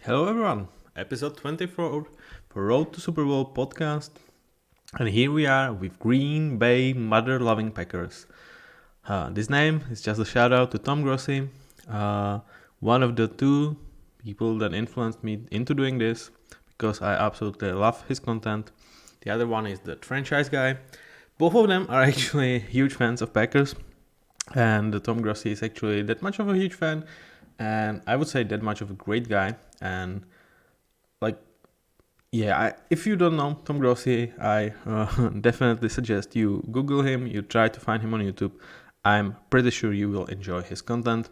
Hello everyone, episode 24 for Road to Superbowl podcast. And here we are with Green Bay mother-loving Packers. This name is just a shout out to Tom Grossi, one of the two people that influenced me into doing this because I absolutely love his content. The other one is the franchise guy. Both of them are actually huge fans of Packers, and Tom Grossi is actually that much of a huge fan, and I would say that much of a great guy. And if you don't know Tom Grossi, I definitely suggest you Google him, you try to find him on YouTube. I'm pretty sure you will enjoy his content.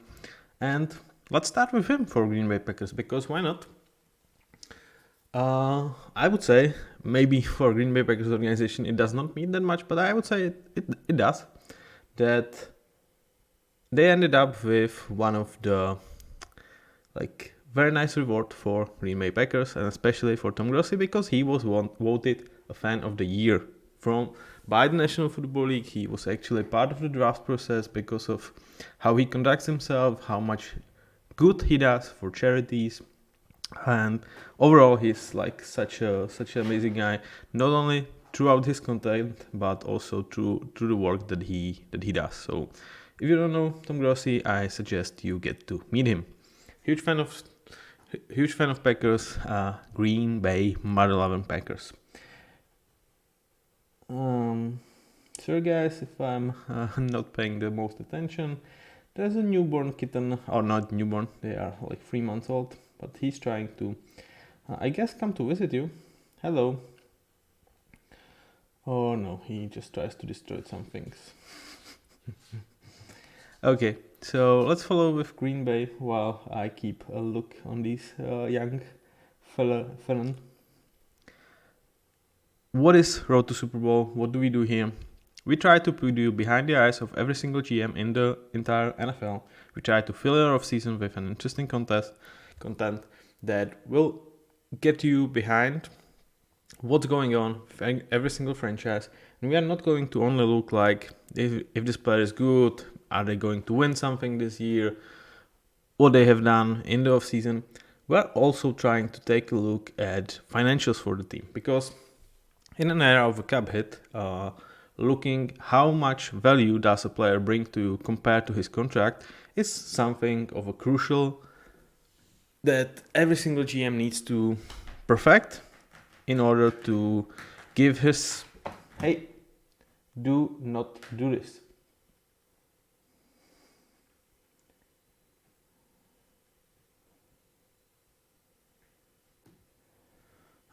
And let's start with him for Green Bay Packers, because why not? I would say maybe for Green Bay Packers organization it does not mean that much, but I would say it does. That they ended up with one of the very nice reward for Green Bay Packers, and especially for Tom Grossi, because he was voted a fan of the year by the National Football League. He was actually part of the draft process because of how he conducts himself, how much good he does for charities, and overall he's such an amazing guy, not only throughout his content but also through the work that he does. So if you don't know Tom Grossi, I suggest you get to meet him. Huge fan of Packers, Green Bay mother-loving Packers. Sorry guys if I'm not paying the most attention. There's a newborn kitten, or not newborn, they are 3 months old, but he's trying to, I guess, come to visit you. Hello. Oh no, he just tries to destroy some things. Okay, so let's follow with Green Bay while I keep a look on these young felon. What is Road to Super Bowl? What do we do here? We try to put you behind the eyes of every single GM in the entire NFL. We try to fill your off-season with an interesting content that will get you behind what's going on with every single franchise. And we are not going to only look like if this player is good, are they going to win something this year, what they have done in the off-season. We're also trying to take a look at financials for the team, because in an era of a cap hit, looking how much value does a player bring to you compared to his contract is something of a crucial that every single GM needs to perfect in order to give his, hey, do not do this.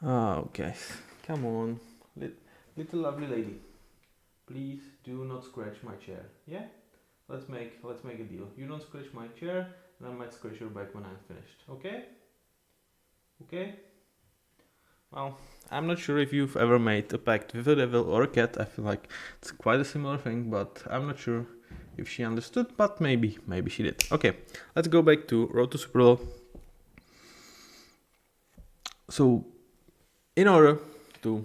Oh, guys, come on, little lovely lady. Please do not scratch my chair. Yeah? Let's make a deal. You don't scratch my chair, and I might scratch your back when I'm finished. Okay? Okay? Well, I'm not sure if you've ever made a pact with a devil or a cat. I feel like it's quite a similar thing, but I'm not sure if she understood, but maybe she did. Okay, let's go back to Road to Super Bowl. So, in order to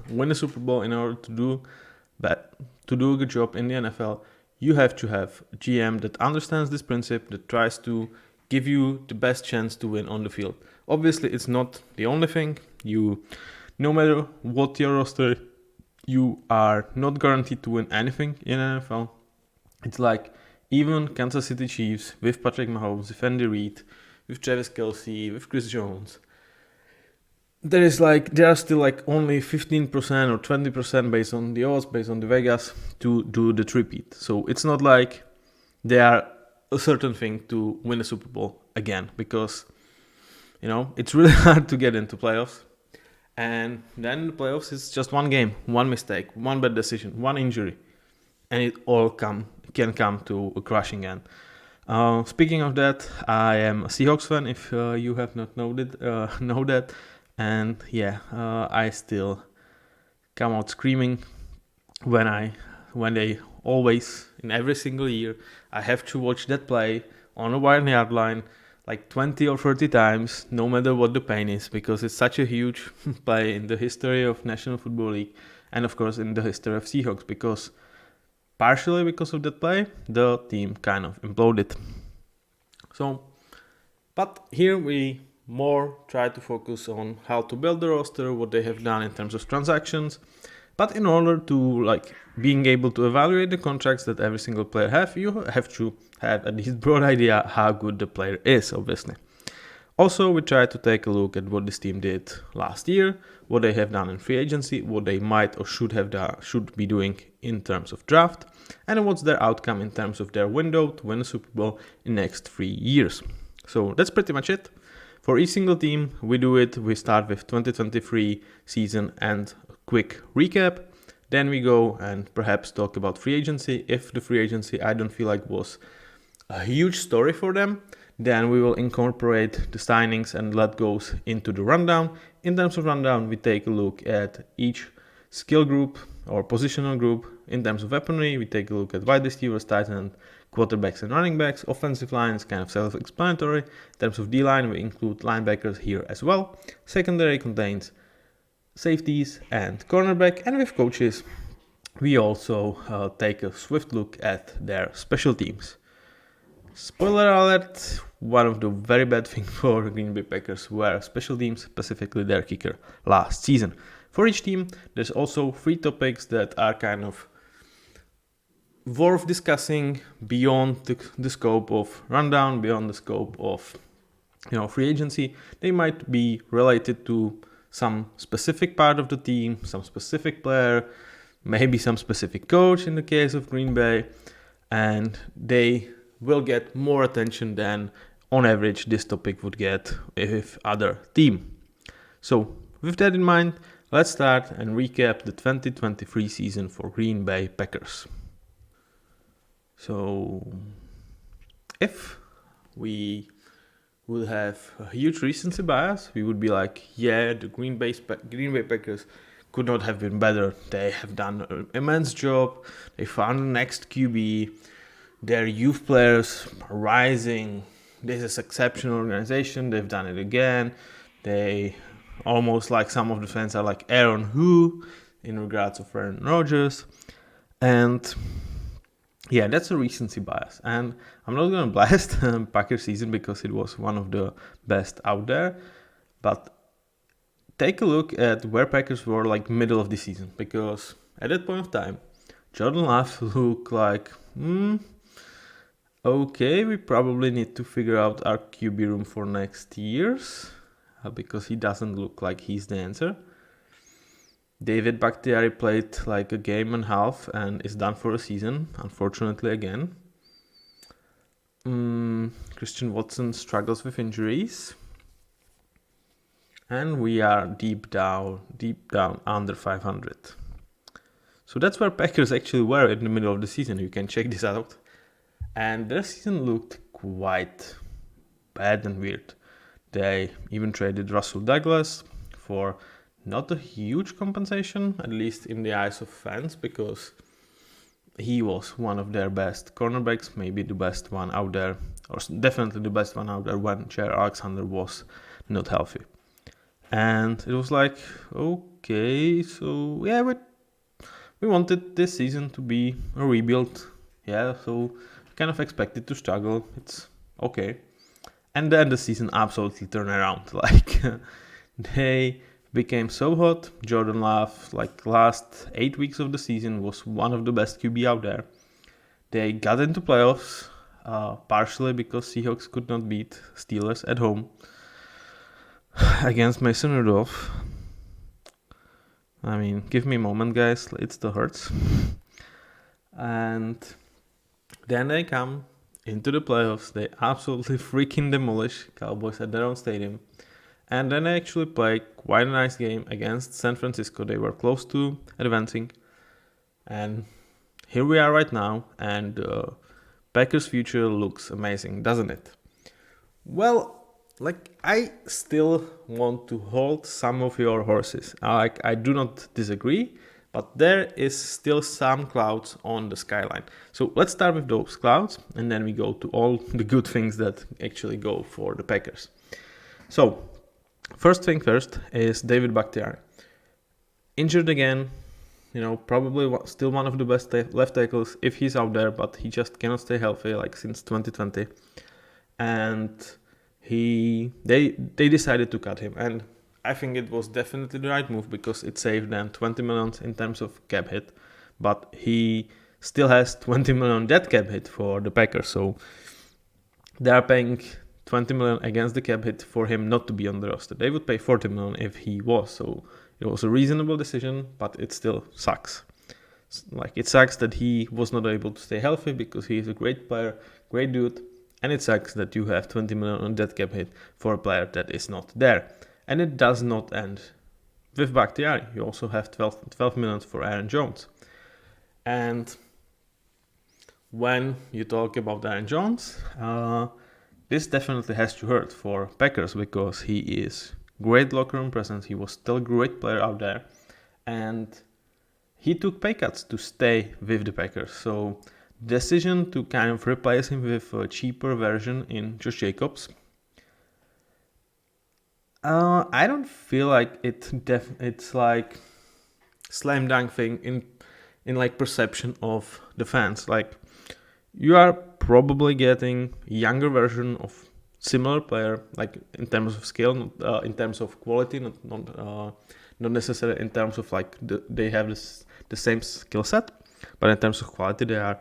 win a Super Bowl, in order to do a good job in the NFL, you have to have a GM that understands this principle, that tries to give you the best chance to win on the field. Obviously, it's not the only thing. No matter what your roster, you are not guaranteed to win anything in NFL. It's like even Kansas City Chiefs with Patrick Mahomes, with Andy Reid, with Travis Kelce, with Chris Jones. There are still only 15% or 20% based on the odds, based on the Vegas, to do the three-peat. So it's not like they are a certain thing to win a Super Bowl again, because it's really hard to get into playoffs. And then the playoffs is just one game, one mistake, one bad decision, one injury, and it all can come to a crashing end. Speaking of that, I am a Seahawks fan, if you have not know that. And I still come out screaming when they always, in every single year, I have to watch that play on a 1 yard line 20 or 30 times, no matter what the pain is, because it's such a huge play in the history of National Football League, and of course in the history of Seahawks, because partially because of that play, the team kind of imploded. So, but here we more try to focus on how to build the roster, what they have done in terms of transactions. But in order to being able to evaluate the contracts that every single player have, you have to have at least broad idea how good the player is, obviously. Also, we try to take a look at what this team did last year, what they have done in free agency, what they might or should be doing in terms of draft, and what's their outcome in terms of their window to win a Super Bowl in the next 3 years. So that's pretty much it. For each single team, we start with 2023 season and a quick recap. Then we go and perhaps talk about free agency. If the free agency I don't feel like was a huge story for them, then we will incorporate the signings and let goes into the rundown. In terms of rundown, we take a look at each skill group or positional group. In terms of weaponry, we take a look at wide receivers, tight end, quarterbacks and running backs. Offensive line is kind of self-explanatory. In terms of D-line, we include linebackers here as well. Secondary contains safeties and cornerback. And with coaches, we also take a swift look at their special teams. Spoiler alert, one of the very bad things for Green Bay Packers were special teams, specifically their kicker, last season. For each team, there's also 3 topics that are kind of worth discussing beyond the scope of rundown, beyond the scope of free agency. They might be related to some specific part of the team, some specific player, maybe some specific coach in the case of Green Bay, and they will get more attention than on average this topic would get with other team. So with that in mind, let's start and recap the 2023 season for Green Bay Packers. So if we would have a huge recency bias, we would be like, yeah, the Green Bay Packers could not have been better. They have done an immense job. They found the next QB. Their youth players are rising. This is an exceptional organization. They've done it again. They almost like some of the fans are like Aaron Who in regards of Aaron Rodgers. And yeah, that's a recency bias. And I'm not going to blast Packers season because it was one of the best out there. But take a look at where Packers were like middle of the season. Because at that point of time, Jordan Love looked like, okay, we probably need to figure out our QB room for next year's because he doesn't look like he's the answer. David Bakhtiari played like a game and a half and is done for a season, unfortunately again. Christian Watson struggles with injuries. And we are deep down under 500. So that's where Packers actually were in the middle of the season. You can check this out. And their season looked quite bad and weird. They even traded Russell Douglas for not a huge compensation, at least in the eyes of fans, because he was one of their best cornerbacks, maybe the best one out there, or definitely the best one out there when Jair Alexander was not healthy. And it was like, okay, so yeah, we wanted this season to be a rebuild. Yeah, so kind of expected to struggle. It's okay. And then the season absolutely turned around. Like they became so hot. Jordan Love, like last 8 weeks of the season, was one of the best QB out there. They got into playoffs, partially because Seahawks could not beat Steelers at home against Mason Rudolph. I mean, give me a moment, guys. It still hurts. And then they come into the playoffs. They absolutely freaking demolish Cowboys at their own stadium. And then they actually play quite a nice game against San Francisco. They were close to advancing. And here we are right now. And Packers' future looks amazing, doesn't it? Well, I still want to hold some of your horses. I do not disagree. But there is still some clouds on the skyline. So let's start with those clouds, and then we go to all the good things that actually go for the Packers. So, first thing first is David Bakhtiari. Injured again, probably still one of the best left tackles if he's out there, but he just cannot stay healthy like since 2020. And they decided to cut him, and I think it was definitely the right move because it saved them 20 million in terms of cap hit, but he still has 20 million dead cap hit for the Packers, so they are paying 20 million against the cap hit for him not to be on the roster. They would pay 40 million if he was, so it was a reasonable decision, but it still sucks. Like, it sucks that he was not able to stay healthy because he is a great player, great dude, and it sucks that you have 20 million on dead cap hit for a player that is not there. And it does not end with Bakhtiari. You also have 12 million for Aaron Jones. And when you talk about Aaron Jones, this definitely has to hurt for Packers because he is great locker room presence. He was still a great player out there, and he took pay cuts to stay with the Packers. So the decision to kind of replace him with a cheaper version in Josh Jacobs, I don't feel like it's like slam dunk thing in like perception of the fans. Like, you are probably getting younger version of similar player, like in terms of skill, in terms of quality, not necessarily in terms of like they have the same skill set, but in terms of quality they are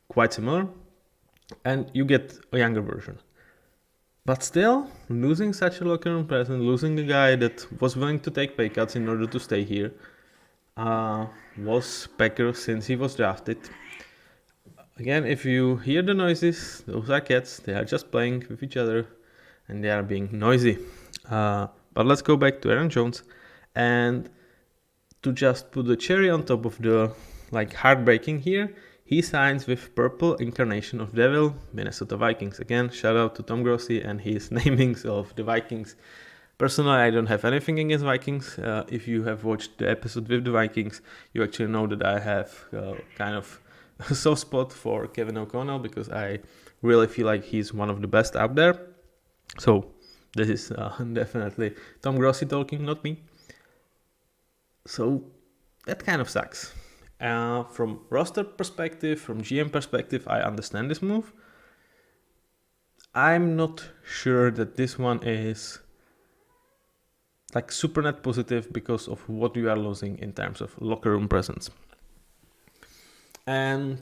quite similar, and you get a younger version. But still, losing such a locker room presence, losing a guy that was willing to take pay cuts in order to stay here, was Packer since he was drafted. Again, if you hear the noises, those are cats. They are just playing with each other, and they are being noisy. But let's go back to Aaron Jones, and to just put the cherry on top of the like heartbreaking here, he signs with purple incarnation of devil, Minnesota Vikings. Again, shout out to Tom Grossi and his namings of the Vikings. Personally, I don't have anything against Vikings. If you have watched the episode with the Vikings, you actually know that I have kind of a soft spot for Kevin O'Connell because I really feel like he's one of the best out there. So this is definitely Tom Grossi talking, not me. So that kind of sucks. From roster perspective, from GM perspective, I understand this move. I'm not sure that this one is like super net positive because of what you are losing in terms of locker room presence. And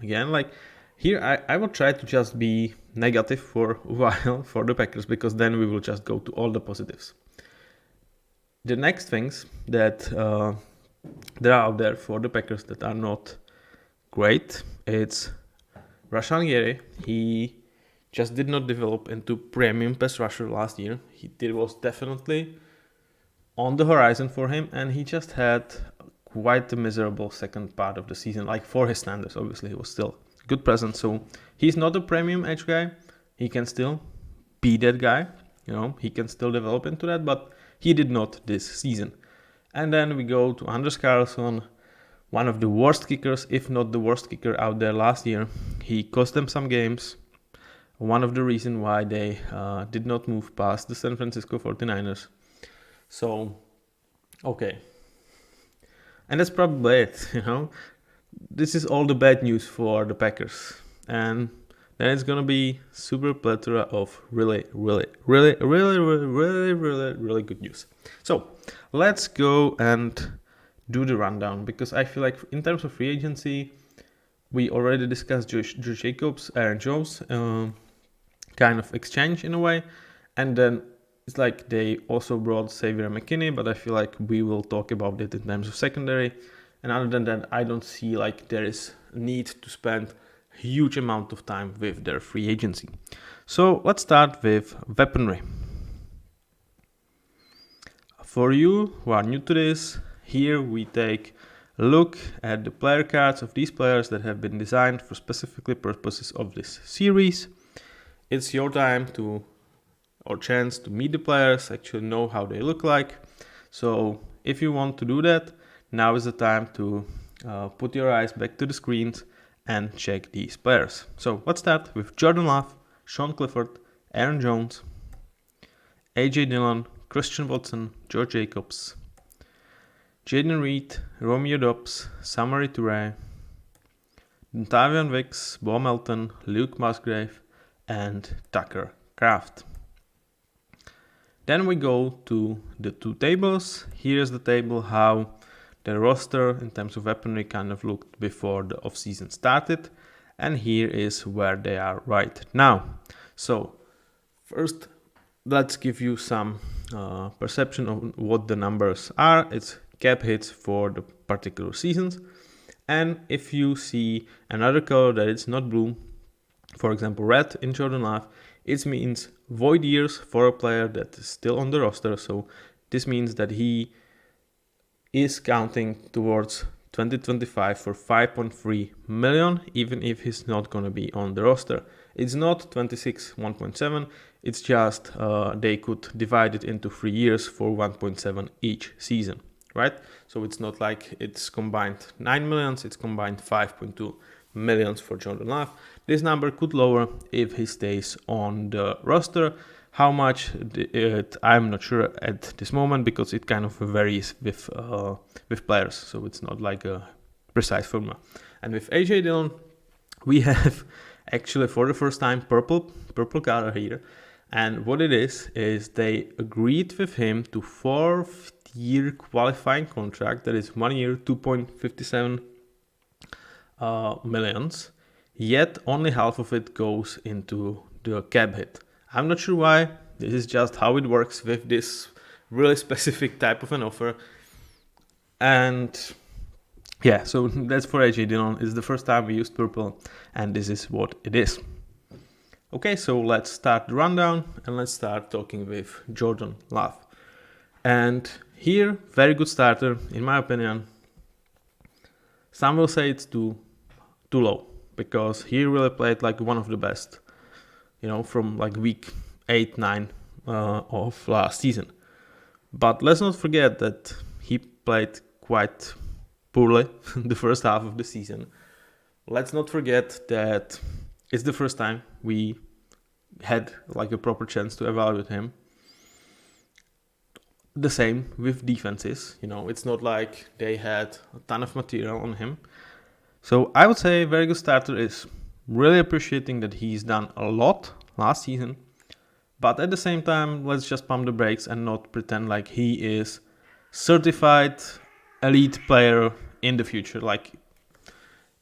again, like here, I will try to just be negative for a while for the Packers because then we will just go to all the positives. The next things that that are out there for the Packers that are not great, it's Rashan Gary. He just did not develop into premium pass rusher last year. It was definitely on the horizon for him, and he just had quite a miserable second part of the season. Like, for his standards, obviously, he was still a good presence. So he's not a premium edge guy. He can still be that guy. You know, he can still develop into that, but he did not this season. And then we go to Anders Carlson, one of the worst kickers, if not the worst kicker out there last year. He cost them some games. One of the reasons why they did not move past the San Francisco 49ers. So, okay. And that's probably it, you know. This is all the bad news for the Packers. And then it's going to be super plethora of really good news. So let's go and do the rundown because I feel like in terms of free agency, we already discussed Josh Jacobs, Aaron Jones, kind of exchange in a way. And then it's like they also brought Xavier McKinney, but I feel like we will talk about it in terms of secondary. And other than that, I don't see like there is a need to spend huge amount of time with their free agency. So let's start with weaponry. For you who are new to this, here we take a look at the player cards of these players that have been designed for specifically purposes of this series. It's your time to, or chance to meet the players, actually know how they look like. So if you want to do that, now is the time to put your eyes back to the screens and check these players. So let's start with Jordan Love, Sean Clifford, Aaron Jones, AJ Dillon, Christian Watson, George Jacobs, Jaden Reed, Romeo Dobbs, Samori Toure, Dontavian Wicks, Bo Melton, Luke Musgrave, and Tucker craft. Then we go to the two tables. Here's the table how the roster in terms of weaponry kind of looked before the offseason started. And here is where they are right now. So first, let's give you some perception of what the numbers are. It's cap hits for the particular seasons. And if you see another color that is not blue, for example red in Jordan Love, it means void years for a player that is still on the roster. So this means that he is counting towards 2025 for 5.3 million, even if he's not going to be on the roster. It's not 26 1.7, it's just they could divide it into 3 years for 1.7 each season, right? So it's not like it's combined 9 millions, it's combined 5.2 millions for Jordan Love. This number could lower if he stays on the roster. How much I'm not sure at this moment, because it kind of varies with players, so it's not like a precise formula. And with AJ Dillon, we have actually for the first time purple color here, and what it is they agreed with him to 4-year qualifying contract that is 1 year 2.57 millions, yet only half of it goes into the cap hit. I'm not sure why. This is just how it works with this really specific type of an offer. And yeah, so that's for AJ Dillon. It's the first time we used purple, and this is what it is. Okay, so let's start the rundown and let's start talking with Jordan Love. And here, very good starter, in my opinion. Some will say it's too low, because he really played like one of the best, from like week 8-9 of last season. But let's not forget that he played quite poorly the first half of the season. Let's not forget that it's the first time we had like a proper chance to evaluate him. The same with defenses, it's not like they had a ton of material on him. So I would say very good starter is really appreciating that he's done a lot last season. But at the same time, let's just pump the brakes and not pretend like he is certified elite player in the future. Like,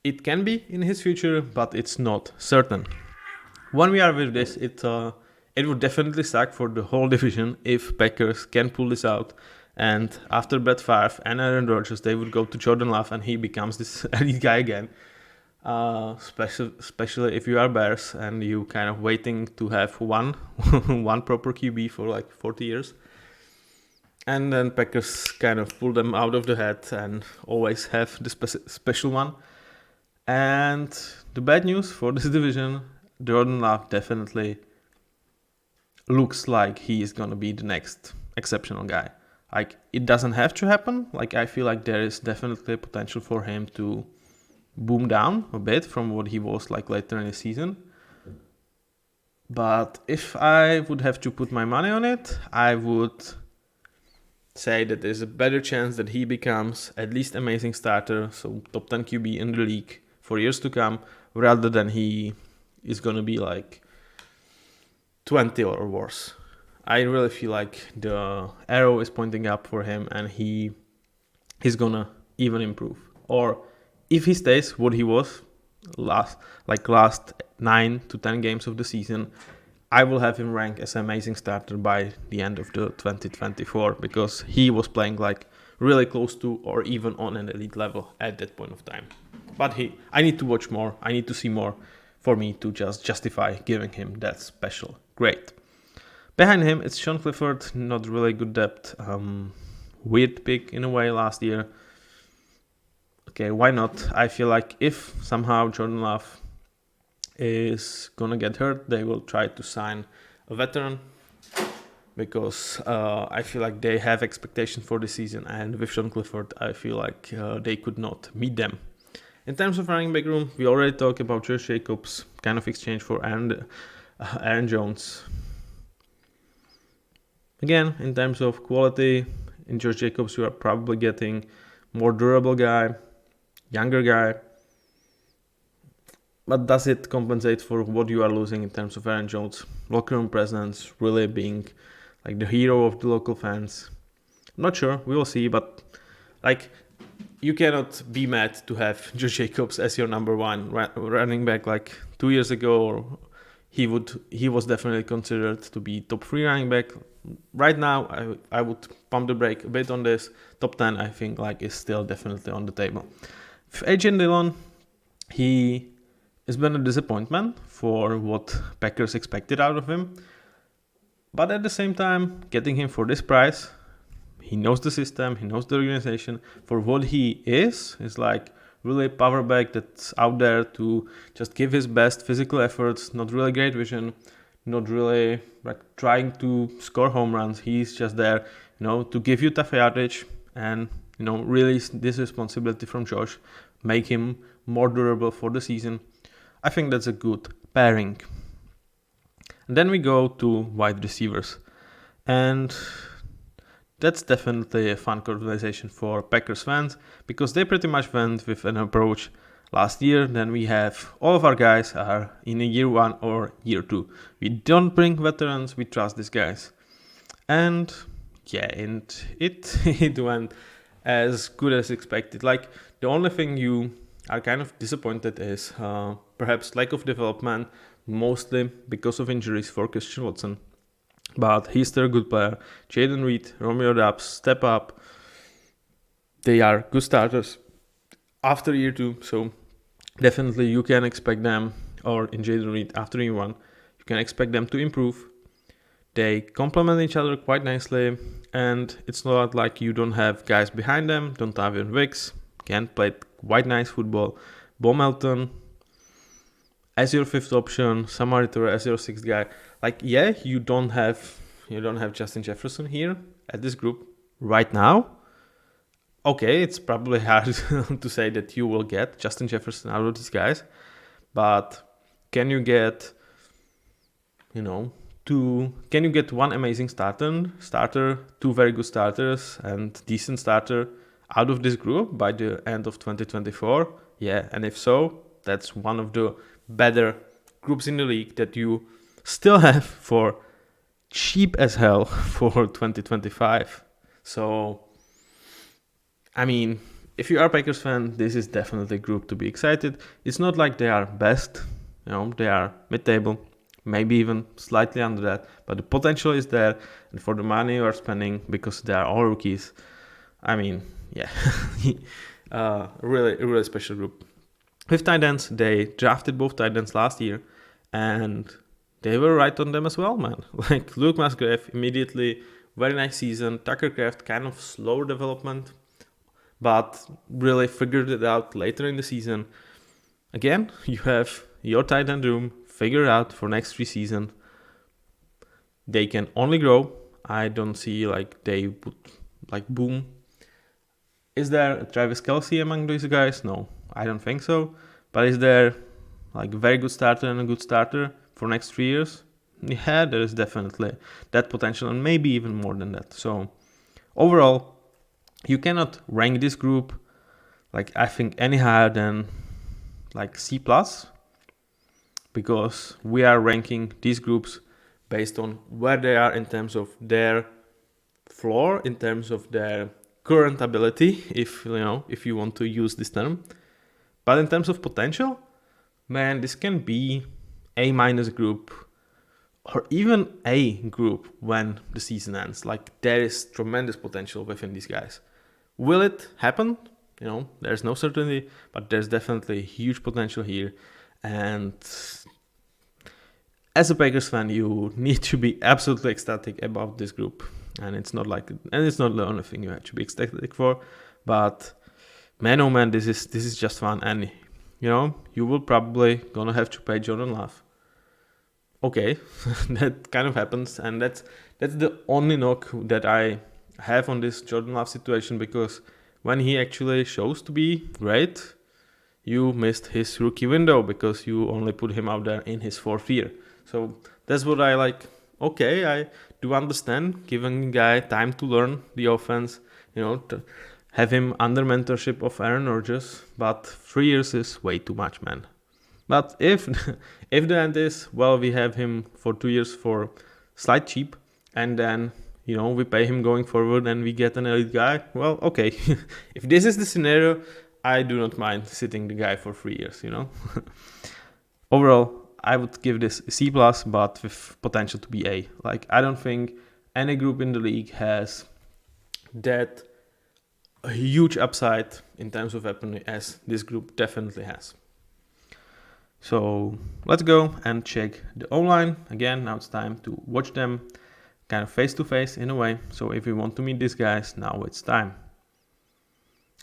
it can be in his future, but it's not certain. When we are with this, it would definitely suck for the whole division if Packers can pull this out. And after Brett Favre and Aaron Rodgers, they would go to Jordan Love and he becomes this elite guy again. Especially if you are Bears and you kind of waiting to have one proper QB for like 40 years. And then Packers kind of pull them out of the hat and always have the special one. And the bad news for this division, Jordan Love definitely looks like he is going to be the next exceptional guy. Like, it doesn't have to happen. Like, I feel like there is definitely potential for him to boom down a bit from what he was like later in the season. But if I would have to put my money on it, I would say that there's a better chance that he becomes at least amazing starter, so top 10 QB in the league for years to come, rather than he is going to be like 20 or worse. I really feel like the arrow is pointing up for him and he's gonna even improve. Or if he stays what he was last 9 to 10 games of the season, I will have him rank as an amazing starter by the end of the 2024, because he was playing like really close to or even on an elite level at that point of time. But I need to watch more, I need to see more for me to just justify giving him that special grade. Behind him, it's Sean Clifford, not really good depth. Weird pick in a way last year. Okay, why not? I feel like if somehow Jordan Love is gonna get hurt, they will try to sign a veteran, because I feel like they have expectations for the season, and with Sean Clifford, I feel like they could not meet them. In terms of running back room, we already talked about Josh Jacobs, kind of exchange for Aaron Jones. Again, in terms of quality, in Josh Jacobs, you are probably getting more durable guy, younger guy. But does it compensate for what you are losing in terms of Aaron Jones' locker room presence, really being like the hero of the local fans? I'm not sure. We will see. But like, you cannot be mad to have Josh Jacobs as your number one running back. Like 2 years ago, or he was definitely considered to be top 3 running back. Right now, I would pump the brake a bit on this. Top 10, I think, like, is still definitely on the table. With AJ Dillon, he has been a disappointment for what Packers expected out of him. But at the same time, getting him for this price, he knows the system, he knows the organization. For what he is like really a power back that's out there to just give his best physical efforts, not really great vision, not really like trying to score home runs. He's just there, to give you tough yardage and, release this responsibility from Josh, make him more durable for the season. I think that's a good pairing. And then we go to wide receivers. And that's definitely a fun conversation for Packers fans because they pretty much went with an approach last year. Then we have all of our guys are in a year 1 or year 2. We don't bring veterans, we trust these guys. And it went as good as expected. Like the only thing you are kind of disappointed is perhaps lack of development, mostly because of injuries for Christian Watson. But he's still a good player. Jaden Reed, Romeo Doubs, step up. They are good starters after year 2. So definitely you can expect them, or in Jaden Reed after year 1, you can expect them to improve. They complement each other quite nicely. And it's not like you don't have guys behind them. Dontavian Wicks can play quite nice football. Bo Melton as your 5th option, Samaritor as your 6th guy. Like, you don't have Justin Jefferson here at this group right now. Okay, it's probably hard to say that you will get Justin Jefferson out of these guys, but can you get, can you get one amazing starter, 2 very good starters, and decent starter out of this group by the end of 2024? Yeah, and if so, that's one of the better groups in the league that you still have for cheap as hell for 2025. So, I mean, if you are a Packers fan, this is definitely a group to be excited. It's not like they are best, they are mid-table, maybe even slightly under that, but the potential is there, and for the money you are spending, because they are all rookies, I mean, really special group. With tight ends, they drafted both tight ends last year, and they were right on them as well, man. Like Luke Musgrave, immediately, very nice season. Tucker Kraft, kind of slower development, but really figured it out later in the season. Again, you have your tight end room figured out for next 3 seasons. They can only grow. I don't see like they would like boom. Is there a Travis Kelce among these guys? No, I don't think so. But is there like a very good starter and a good starter for next 3 years? Yeah, there is definitely that potential, and maybe even more than that. So overall, you cannot rank this group like I think any higher than like C+, because we are ranking these groups based on where they are in terms of their floor, in terms of their current ability, if you want to use this term. But in terms of potential, man, this can be A- group or even A group when the season ends. Like, there is tremendous potential within these guys. Will it happen? There's no certainty, but there's definitely huge potential here. And as a Packers fan, you need to be absolutely ecstatic about this group. And it's not the only thing you have to be ecstatic for, but man, oh man, this is just fun. And you will probably gonna have to pay Jordan Love. Okay, that kind of happens, and that's the only knock that I have on this Jordan Love situation, because when he actually shows to be great, you missed his rookie window because you only put him out there in his 4th year. So that's what I like. Okay, I do understand giving a guy time to learn the offense, to have him under mentorship of Aaron Rodgers, but 3 years is way too much, man. But if if the end is, well, we have him for 2 years for slight cheap, and then we pay him going forward and we get an elite guy, well, okay. If this is the scenario, I do not mind sitting the guy for 3 years. Overall, I would give this C+, but with potential to be A. Like, I don't think any group in the league has that a huge upside in terms of weaponry as this group definitely has. So let's go and check the O-line. Again, now it's time to watch them kind of face to face in a way. So if you want to meet these guys, now it's time.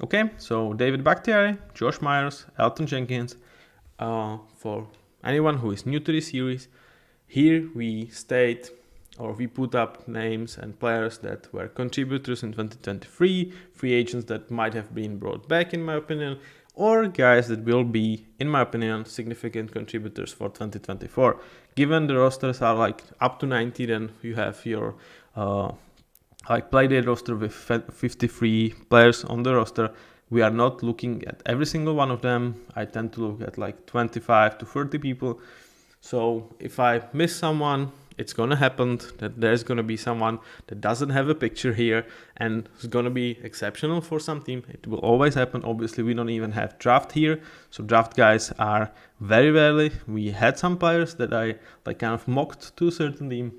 Okay, so David Bakhtiari, Josh Myers, Elton Jenkins. For anyone who is new to this series, here we put up names and players that were contributors in 2023, free agents that might have been brought back in my opinion, or guys that will be, in my opinion, significant contributors for 2024. Given the rosters are like up to 90, then you have your playdate roster with 53 players on the roster. We are not looking at every single one of them. I tend to look at like 25 to 30 people. So if I miss someone, it's gonna happen that there's gonna be someone that doesn't have a picture here and is gonna be exceptional for some team. It will always happen. Obviously, we don't even have draft here, so draft guys are very rarely. We had some players that I kind of mocked to a certain team,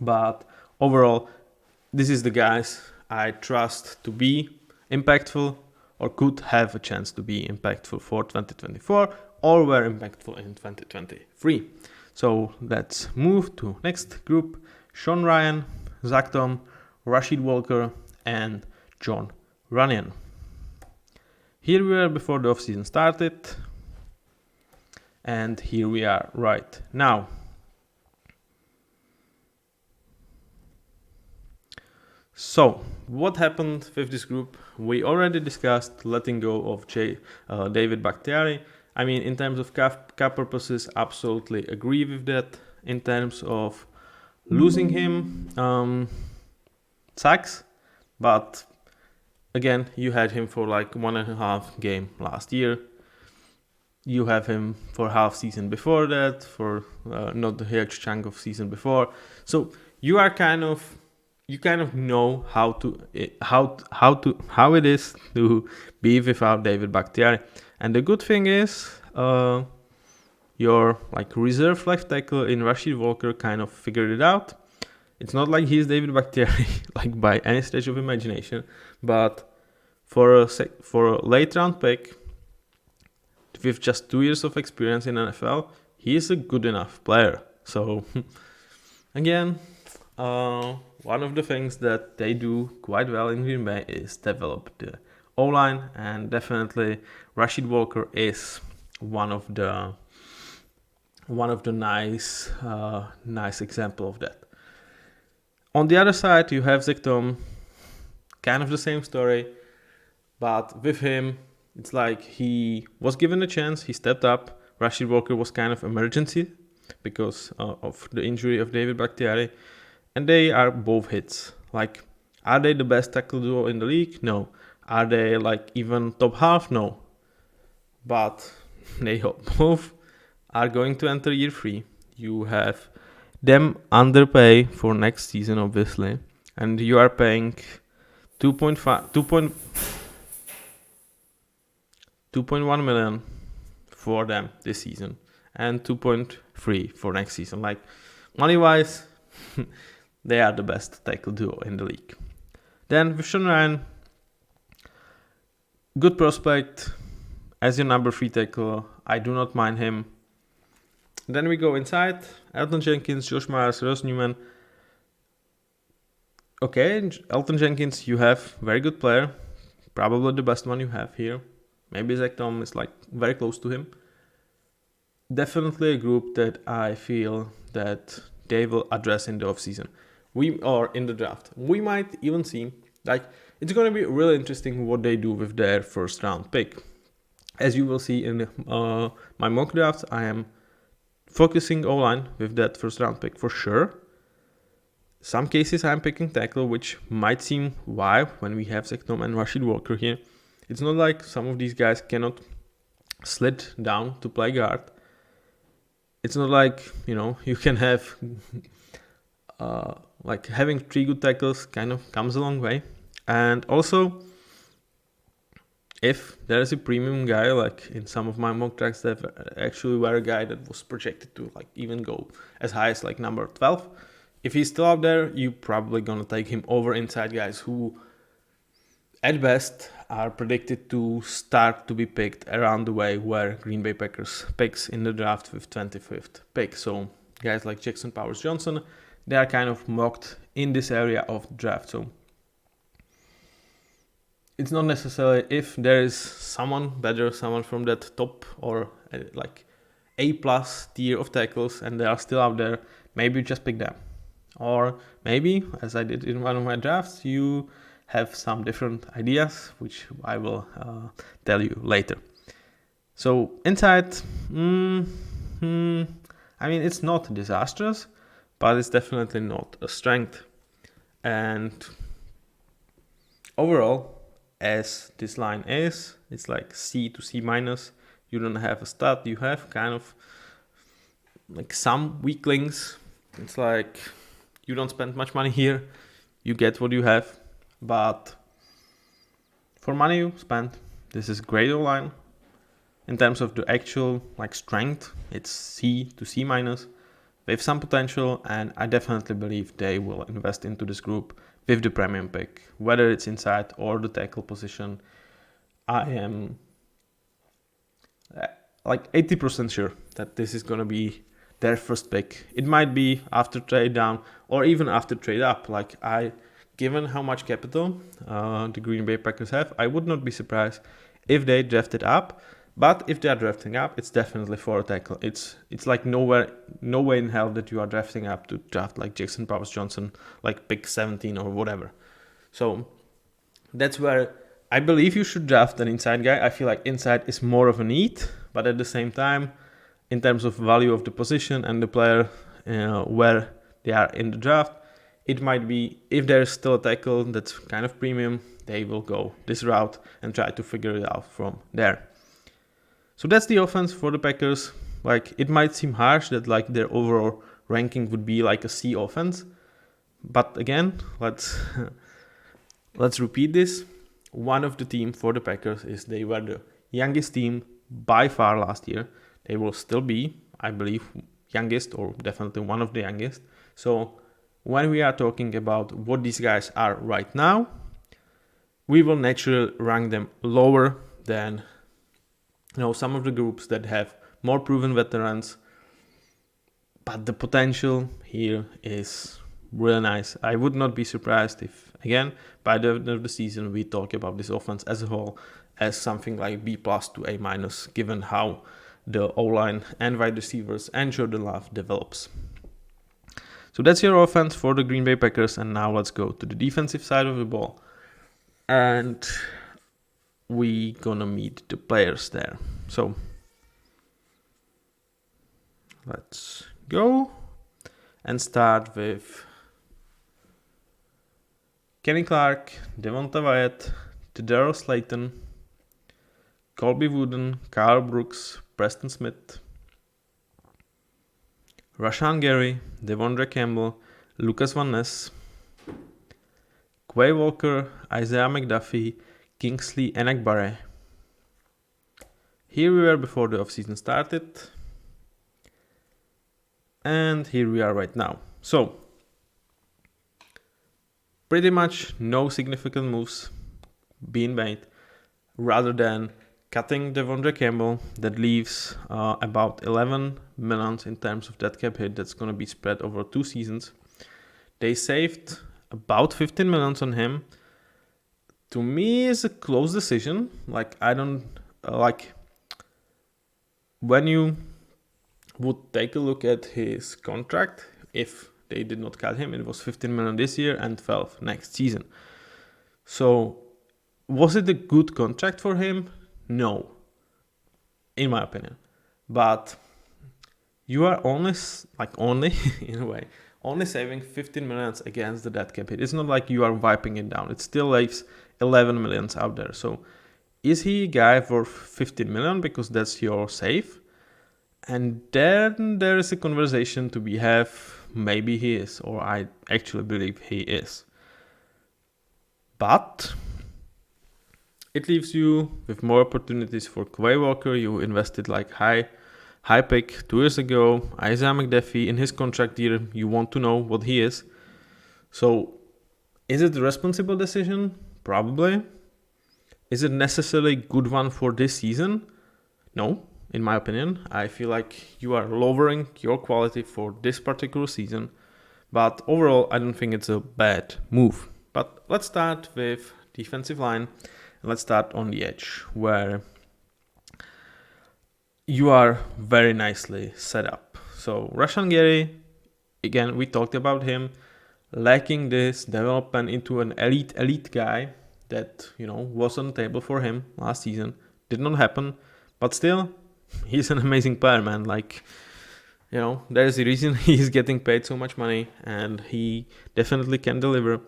but overall, this is the guys I trust to be impactful or could have a chance to be impactful for 2024 or were impactful in 2023. So let's move to next group: Sean Ryan, Zach Tom, Rashid Walker, and John Runyan. Here we were before the offseason started, and here we are right now. So, what happened with this group? We already discussed letting go of David Bakhtiari. I mean, in terms of cap purposes, absolutely agree with that. In terms of losing him, sucks. But again, you had him for like 1.5 game last year. You have him for half season before that, for not a huge chunk of season before. So you kind of know how it is to be without David Bakhtiari. And the good thing is, your reserve left tackle in Rashid Walker kind of figured it out. It's not like he's David Bakhtiari by any stretch of imagination, but for a late round pick with just 2 years of experience in NFL, he is a good enough player. So again, one of the things that they do quite well in Green Bay is develop the O-line, and definitely Rashid Walker is one of the nice example of that. On the other side, you have Zach Tom, kind of the same story, but with him, it's like he was given a chance, he stepped up. Rashid Walker was kind of emergency because of the injury of David Bakhtiari, and they are both hits. Are they the best tackle duo in the league? No. Are they even top half? No. But they both are going to enter year 3. You have them underpay for next season, obviously, and you are paying 2.1 million for them this season and 2.3 for next season. Money wise, they are the best tackle duo in the league. Then with Sean Ryan, good prospect as your number 3 tackle. I do not mind him. Then we go inside. Elton Jenkins, Josh Myers, Ross Newman. Okay, Elton Jenkins, you have very good player. Probably the best one you have here. Maybe Zach Tom is very close to him. Definitely a group that I feel that they will address in the offseason. Or in the draft. We might even see, it's going to be really interesting what they do with their first round pick. As you will see in my mock drafts, I am focusing O-line with that first round pick for sure. Some cases I'm picking tackle, which might seem why when we have Zach Tom and Rashid Walker here. It's not like some of these guys cannot slid down to play guard. it's not like, you can have like having 3 good tackles kind of comes a long way. And also, if there is a premium guy, like in some of my mock drafts, there actually were a guy that was projected to like even go as high as like number 12. If he's still out there, you're probably gonna take him over inside guys who at best are predicted to start to be picked around the way where Green Bay Packers picks in the draft with 25th pick. So guys like Jackson Powers Johnson, they are kind of mocked in this area of the draft. So it's not necessarily if there is someone better, someone from that top or like A+ tier of tackles and they are still out there, maybe you just pick them. Or maybe, as I did in one of my drafts, you have some different ideas, which I will tell you later. So inside, I mean, it's not disastrous, but it's definitely not a strength. And overall, as this line is, it's like C to C minus. You don't have a stud, you have kind of like some weaklings. It's like you don't spend much money here, you get what you have, but for money you spend, this is great O-line. In terms of the actual like strength, it's C to C minus with some potential, and I definitely believe they will invest into this group with the premium pick, whether it's inside or the tackle position. I am like 80% sure that this is gonna be their first pick. It might be after trade down or even after trade up. Like given how much capital the Green Bay Packers have, I would not be surprised if they drafted up. But if they are drafting up, it's definitely for a tackle. It's like no way in hell that you are drafting up to draft like Jackson Powers Johnson, like pick 17 or whatever. So that's where I believe you should draft an inside guy. I feel like inside is more of a need, but at the same time, in terms of value of the position and the player where they are in the draft, it might be, if there's still a tackle that's kind of premium, they will go this route and try to figure it out from there. So that's the offense for the Packers. Like, it might seem harsh that like their overall ranking would be like a C offense, but again, let's repeat this. One of the team for the Packers is they were the youngest team by far last year. They will still be, I believe, youngest or definitely one of the youngest. So when we are talking about what these guys are right now, we will naturally rank them lower than some of the groups that have more proven veterans. But the potential here is really nice. I would not be surprised if, again, by the end of the season, we talk about this offense as a whole as something like B+ to A-, given how the O-line and wide receivers and Jordan Love develops. So that's your offense for the Green Bay Packers, and now let's go to the defensive side of the ball. And we gonna meet the players there. So let's go and start with Kenny Clark, Devonta Wyatt, Tedaro Slayton, Colby Wooden, Kyle Brooks, Preston Smith, Rashan Gary, Devondre Campbell, Lucas Van Ness, Quay Walker, Isaiah McDuffie, Kingsley Enagbare. Here we were before the offseason started, and here we are right now. So, pretty much no significant moves being made, rather than cutting Devondre Campbell. That leaves about 11 million in terms of that cap hit that's going to be spread over 2 seasons. They saved about 15 million on him. To me, it's a close decision. Like, I don't like when you would take a look at his contract. If they did not cut him, it was 15 million this year and 12 next season. So, was it a good contract for him? No, in my opinion. But you are only in a way, only saving 15 million against the dead cap hit. It's not like you are wiping it down. It still leaves 11 million out there. So is he a guy for 15 million because that's your save? And then there is a conversation to be have. Maybe he is, or I actually believe he is. But it leaves you with more opportunities for Quay Walker. You invested like high pick 2 years ago. Isaiah McDuffie in his contract year. You want to know what he is. So is it a responsible decision? Probably. Is it necessarily a good one for this season? No, in my opinion. I feel like you are lowering your quality for this particular season. But overall, I don't think it's a bad move. But let's start with defensive line. Let's start on the edge, where you are very nicely set up. So Rashan Gary, again, we talked about him lacking this development into an elite guy that, was on the table for him last season. Did not happen, but still, he's an amazing player, man. Like, there's a reason he's getting paid so much money, and he definitely can deliver.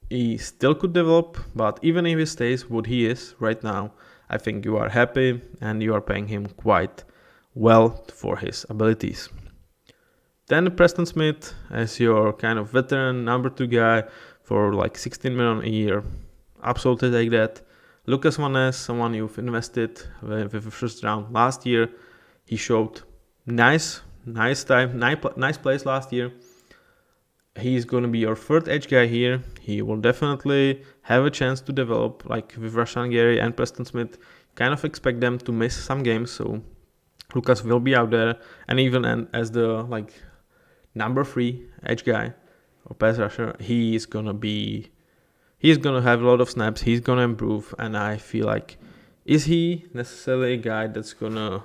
He still could develop, but even if he stays what he is right now, I think you are happy and you are paying him quite well for his abilities. Then Preston Smith as your kind of veteran number 2 guy for like 16 million a year. Absolutely take that. Lucas Van Ness, someone you've invested with the first round last year. He showed nice plays last year. He's going to be your third edge guy here. He will definitely have a chance to develop, like with Rashan Gary and Preston Smith. Kind of expect them to miss some games, so Lucas will be out there. And even as the number 3 edge guy or pass rusher, he's gonna have a lot of snaps. He's gonna improve, and I feel like, is he necessarily a guy that's gonna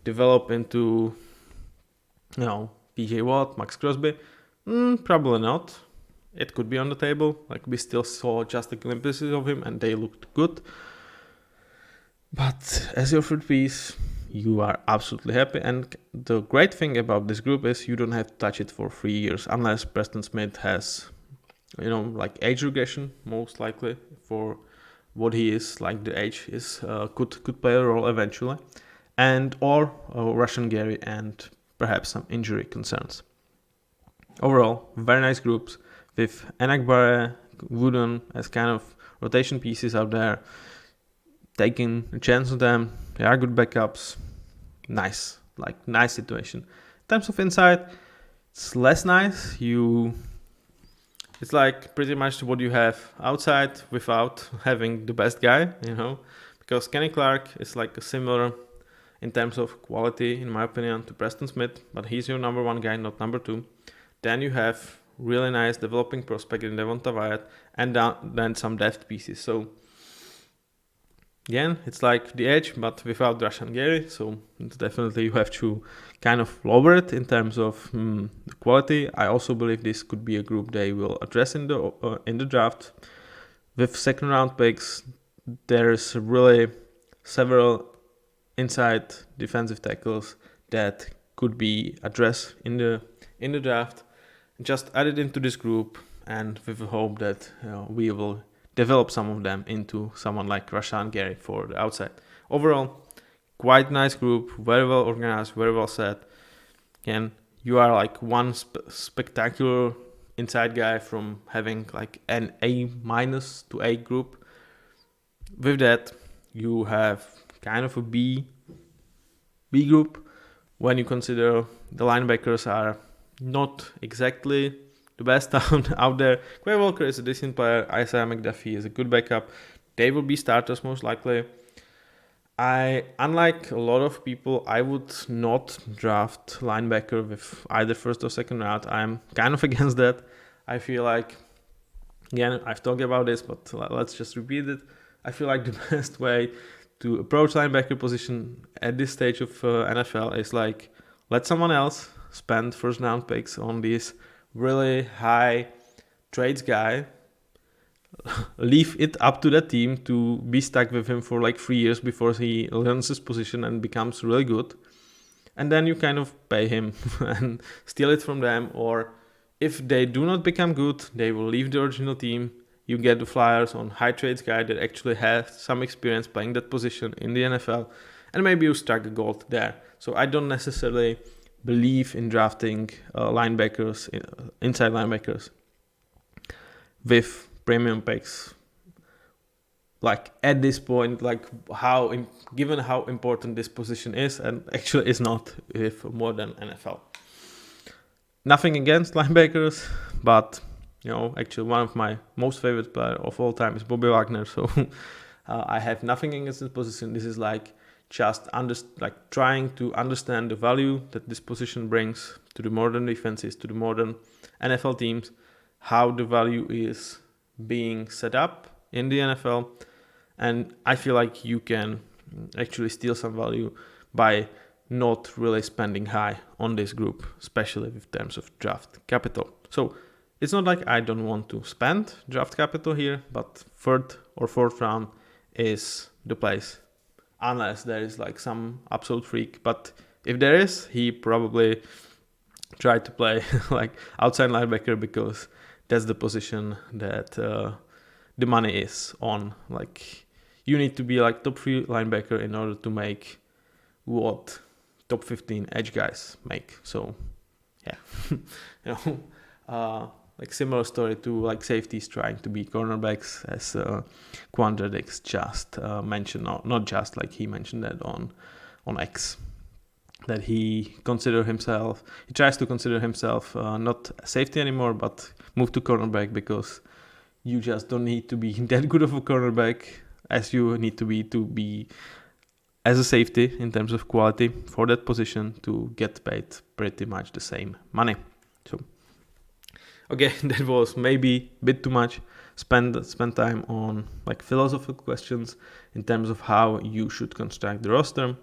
develop into, PJ Watt, Max Crosby? Probably not. It could be on the table. Like, we still saw just the glimpses of him and they looked good. But as your third piece, you are absolutely happy. And the great thing about this group is you don't have to touch it for 3 years, unless Preston Smith has, age regression, most likely for what he is. Like, the age is could play a role eventually, and or Rashan Gary and perhaps some injury concerns. Overall, very nice groups with Enagbare, Wooden as kind of rotation pieces out there. Taking a chance on them. They are good backups. Nice situation. In terms of inside, it's less nice. It's like pretty much what you have outside without having the best guy, because Kenny Clark is like a similar in terms of quality, in my opinion, to Preston Smith, but he's your number 1 guy, not number 2. Then you have really nice developing prospect in Devonta Wyatt, and then some depth pieces. So again, it's like the edge, but without Rashan Gary. So definitely you have to kind of lower it in terms of the quality. I also believe this could be a group they will address in the draft. With second round picks, there's really several inside defensive tackles that could be addressed in the draft. Just add it into this group, and with the hope that we will develop some of them into someone like Rashan Gary for the outside. Overall, quite nice group, very well organized, very well set. Again, you are like one spectacular inside guy from having like an A- to A group. With that, you have kind of a B group when you consider the linebackers are not exactly the best out there. Quay Walker is a decent player. Isaiah McDuffie is a good backup. They will be starters most likely. Unlike a lot of people, I would not draft linebacker with either first or second round. I'm kind of against that. I feel like, again, I've talked about this, but let's just repeat it. I feel like the best way to approach linebacker position at this stage of NFL is like, let someone else spend first round picks on this really high trades guy. Leave it up to the team to be stuck with him for like 3 years before he learns his position and becomes really good. And then you kind of pay him and steal it from them. Or if they do not become good, they will leave the original team. You get the flyers on high trades guy that actually has some experience playing that position in the NFL. And maybe you strike a gold there. So I don't necessarily believe in drafting linebackers, inside linebackers with premium picks. Like at this point, like given how important this position is, and actually is not with modern NFL. Nothing against linebackers, but actually one of my most favorite player of all time is Bobby Wagner. So I have nothing against this position. This is like just trying to understand the value that this position brings to the modern defenses, to the modern NFL teams, how the value is being set up in the NFL. And I feel like you can actually steal some value by not really spending high on this group, especially with terms of draft capital. So it's not like I don't want to spend draft capital here, but third or fourth round is the place, unless there is like some absolute freak. But if there is, he probably tried to play like outside linebacker, because that's the position that the money is on. Like you need to be like top 3 linebacker in order to make what top 15 edge guys make. So yeah, like similar story to like safeties trying to be cornerbacks, as Quandradix just mentioned, not just like he mentioned that on X, that he tries to consider himself not safety anymore, but move to cornerback, because you just don't need to be that good of a cornerback as you need to be as a safety in terms of quality for that position to get paid pretty much the same money. So okay, that was maybe a bit too much. Spend time on like philosophical questions in terms of how you should construct the roster.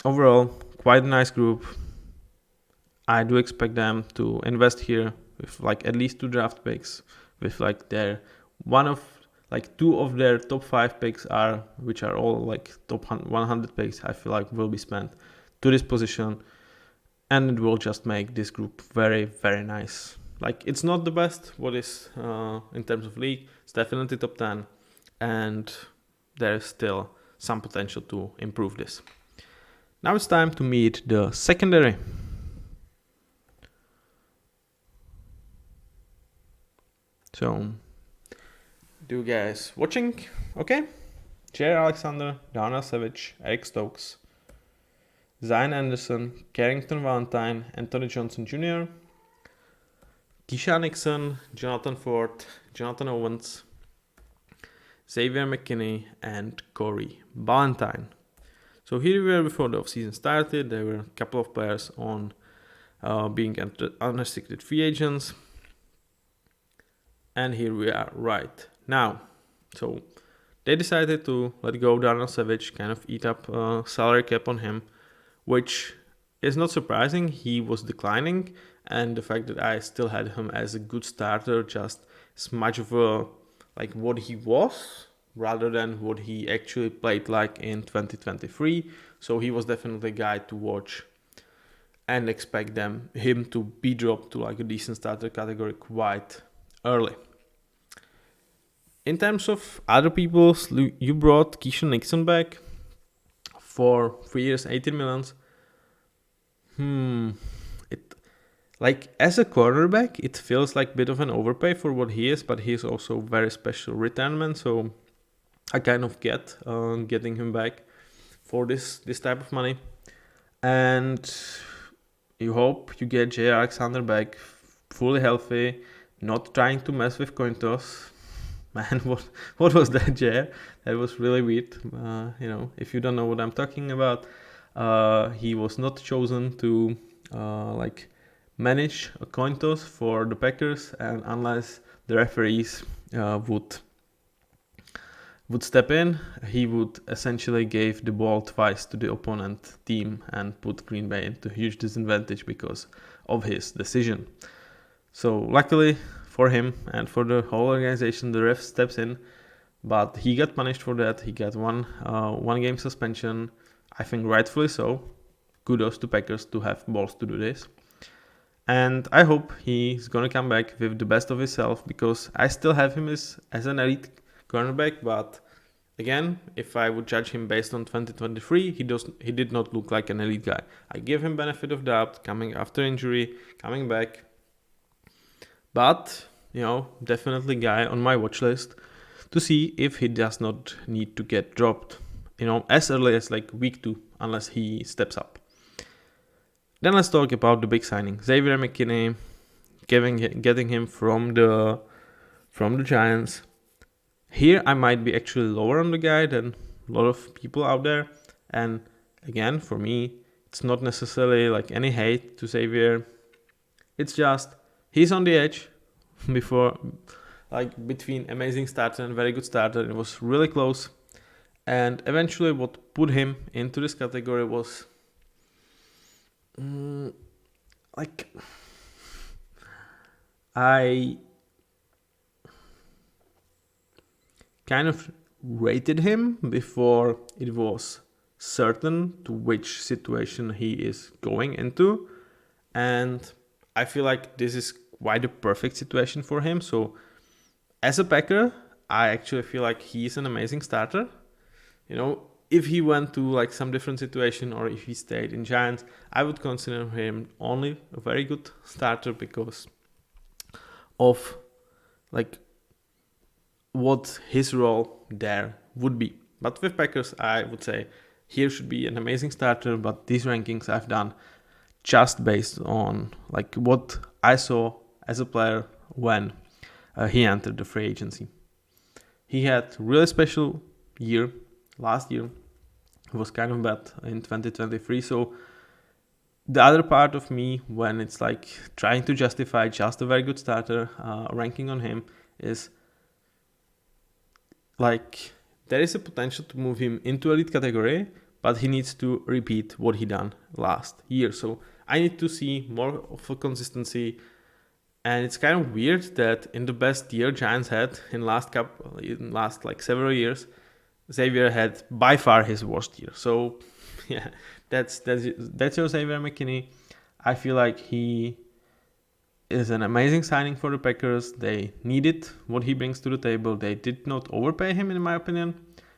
Overall, quite a nice group. I do expect them to invest here with like at least 2 draft picks, with like two of their top 5 picks which are all like top 100 picks, I feel like will be spent to this position, and it will just make this group very, very nice. Like it's not the best what is in terms of league. It's definitely top 10, and there is still some potential to improve this. Now it's time to meet the secondary. So, do you guys watching? Okay. Jair Alexander, Darnell Savage, Eric Stokes, Zion Anderson, Carrington Valentine, Anthony Johnson Jr., Keyshawn Nixon, Jonathan Ford, Jonathan Owens, Xavier McKinney, and Corey Ballantyne. So here we were before the offseason started. There were a couple of players on being unrestricted free agents. And here we are right now. So they decided to let go Darnell Savage, kind of eat up salary cap on him, which is not surprising. He was declining, and the fact that I still had him as a good starter, just as much of a like what he was rather than what he actually played like in 2023. So he was definitely a guy to watch and expect him to be dropped to like a decent starter category quite early. In terms of other people, you brought Keyshawn Nixon back for 3 years, 18 millions. Like as a quarterback, it feels like a bit of an overpay for what he is, but he's also very special retirement. So I kind of get getting him back for this type of money. And you hope you get Jair Alexander back fully healthy, not trying to mess with coin toss. Man, what was that, Jair? That was really weird. If you don't know what I'm talking about, he was not chosen to manage a coin toss for the Packers, and unless the referees would step in, he would essentially give the ball twice to the opponent team and put Green Bay into a huge disadvantage because of his decision. So luckily for him and for the whole organization, the ref steps in, but he got punished for that. He got one game suspension, I think rightfully so. Kudos to Packers to have balls to do this. And I hope he's gonna come back with the best of himself, because I still have him as an elite cornerback, but Again, if I would judge him based on 2023, he did not look like an elite guy. I give him benefit of doubt, coming after injury, coming back. But, definitely guy on my watch list to see if he does not need to get dropped, as early as like week 2, unless he steps up. Then let's talk about the big signing, Xavier McKinney, getting him from the Giants. Here I might be actually lower on the guy than a lot of people out there. And again, for me, it's not necessarily like any hate to Xavier. It's just he's on the edge between amazing starter and very good starter. It was really close. And eventually what put him into this category was I kind of rated him before it was certain to which situation he is going into, and I feel like this is quite a perfect situation for him. So as a Packer, I actually feel like he's an amazing starter. If he went to like some different situation or if he stayed in Giants, I would consider him only a very good starter because of like what his role there would be. But with Packers, I would say here should be an amazing starter, but these rankings I've done just based on like what I saw as a player when he entered the free agency. He had really special year last year. It was kind of bad in 2023. So the other part of me, when it's like trying to justify just a very good starter ranking on him, is like there is a potential to move him into elite category, but he needs to repeat what he done last year. So I need to see more of a consistency. And it's kind of weird that in the best year Giants had in last like several years, Xavier had by far his worst year. So yeah, that's your Xavier McKinney. I feel like he is an amazing signing for the Packers. They needed what he brings to the table. They did not overpay him, in my opinion.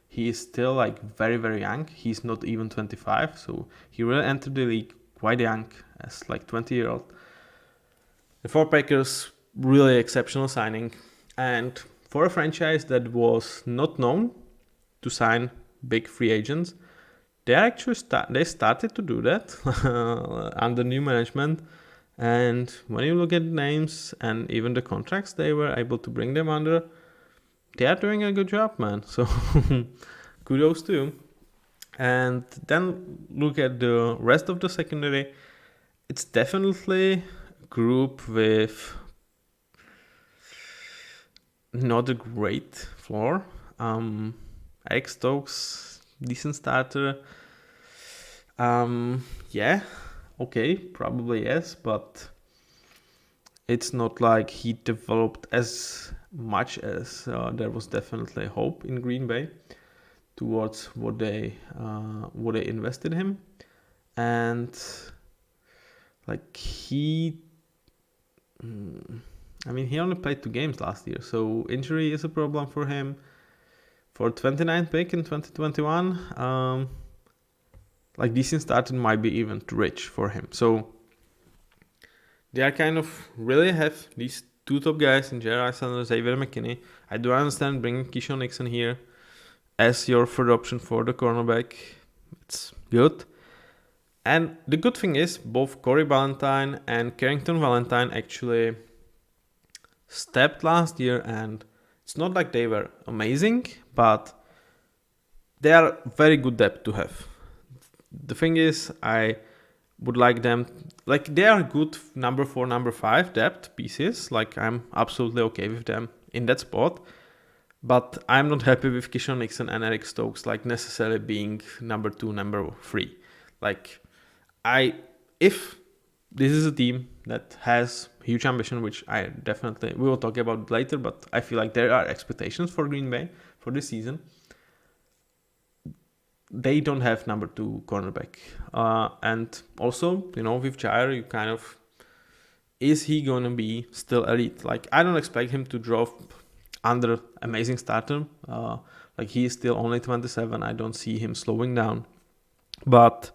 He is still like very, very young. He's not even 25, so he really entered the league quite young, as like 20-year-old. The for Packers, really exceptional signing. And for a franchise that was not known to sign big free agents, they actually started to do that under new management. And when you look at names and even the contracts they were able to bring them under, they are doing a good job, man. So kudos to you. And then look at the rest of the secondary. It's definitely a group with not a great floor. Eric Stokes, decent starter. Yeah, okay, probably yes, but it's not like he developed as much as there was definitely hope in Green Bay towards what they invested in him. And like he only played 2 games last year, so injury is a problem for him. For 29th pick in 2021, decent starting might be even too rich for him. So they are kind of really have these 2 top guys in Jared Alexander, Xavier McKinney. I do understand bringing Keyshawn Nixon here as your third option for the cornerback. It's good. And the good thing is both Corey Ballantyne and Carrington Valentine actually stepped last year, and it's not like they were amazing, but they are very good depth to have. The thing is, I would like them, they are good number 4, number 5 depth pieces. I'm absolutely okay with them in that spot, but I'm not happy with Keyshawn Nixon and Eric Stokes necessarily being number 2, number 3. If this is a team that has huge ambition, which we will talk about later, but I feel like there are expectations for Green Bay for this season. They don't have number 2 cornerback. And also, with Jair, you kind of, is he going to be still elite? I don't expect him to drop under amazing starter. Like he is still only 27. I don't see him slowing down. But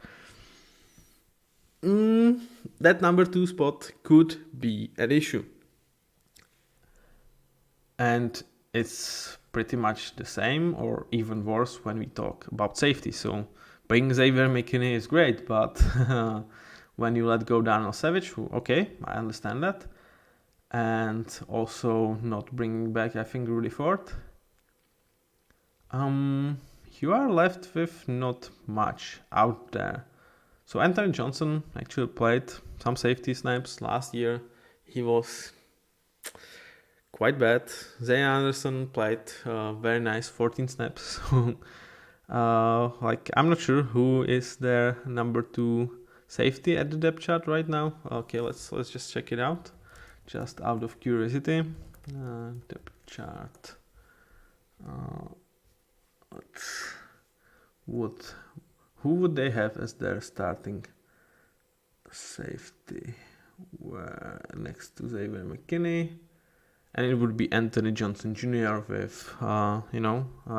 that number 2 spot could be an issue. And it's pretty much the same or even worse when we talk about safety. So bringing Xavier McKinney is great, but when you let go Darnell Savage, okay, I understand that. And also not bringing back, I think, Rudy Ford. You are left with not much out there. So Anthony Johnson actually played some safety snaps last year. He was quite bad. Zay Anderson played very nice 14 snaps. Like I'm not sure who is their number 2 safety at the depth chart right now. Okay, let's just check it out, just out of curiosity. Depth chart. Who would they have as their starting safety? Next to Xavier McKinney. And it would be Anthony Johnson Jr. with,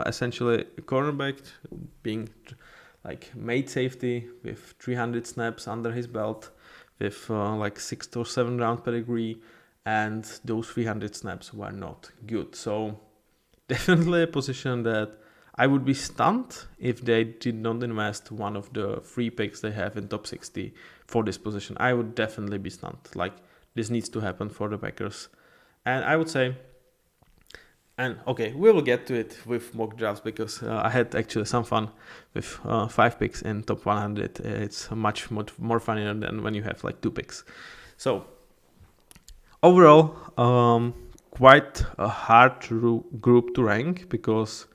essentially a cornerback being like made safety with 300 snaps under his belt, with like 6th or 7th round pedigree, and those 300 snaps were not good. So definitely a position that I would be stunned if they did not invest one of the 3 picks they have in top 60 for this position. I would definitely be stunned. Like this needs to happen for the Packers. And I would say, and okay, we will get to it with mock drafts because I had actually some fun with 5 picks in top 100. It's much more funnier than when you have like 2 picks. So overall, quite a hard group to rank because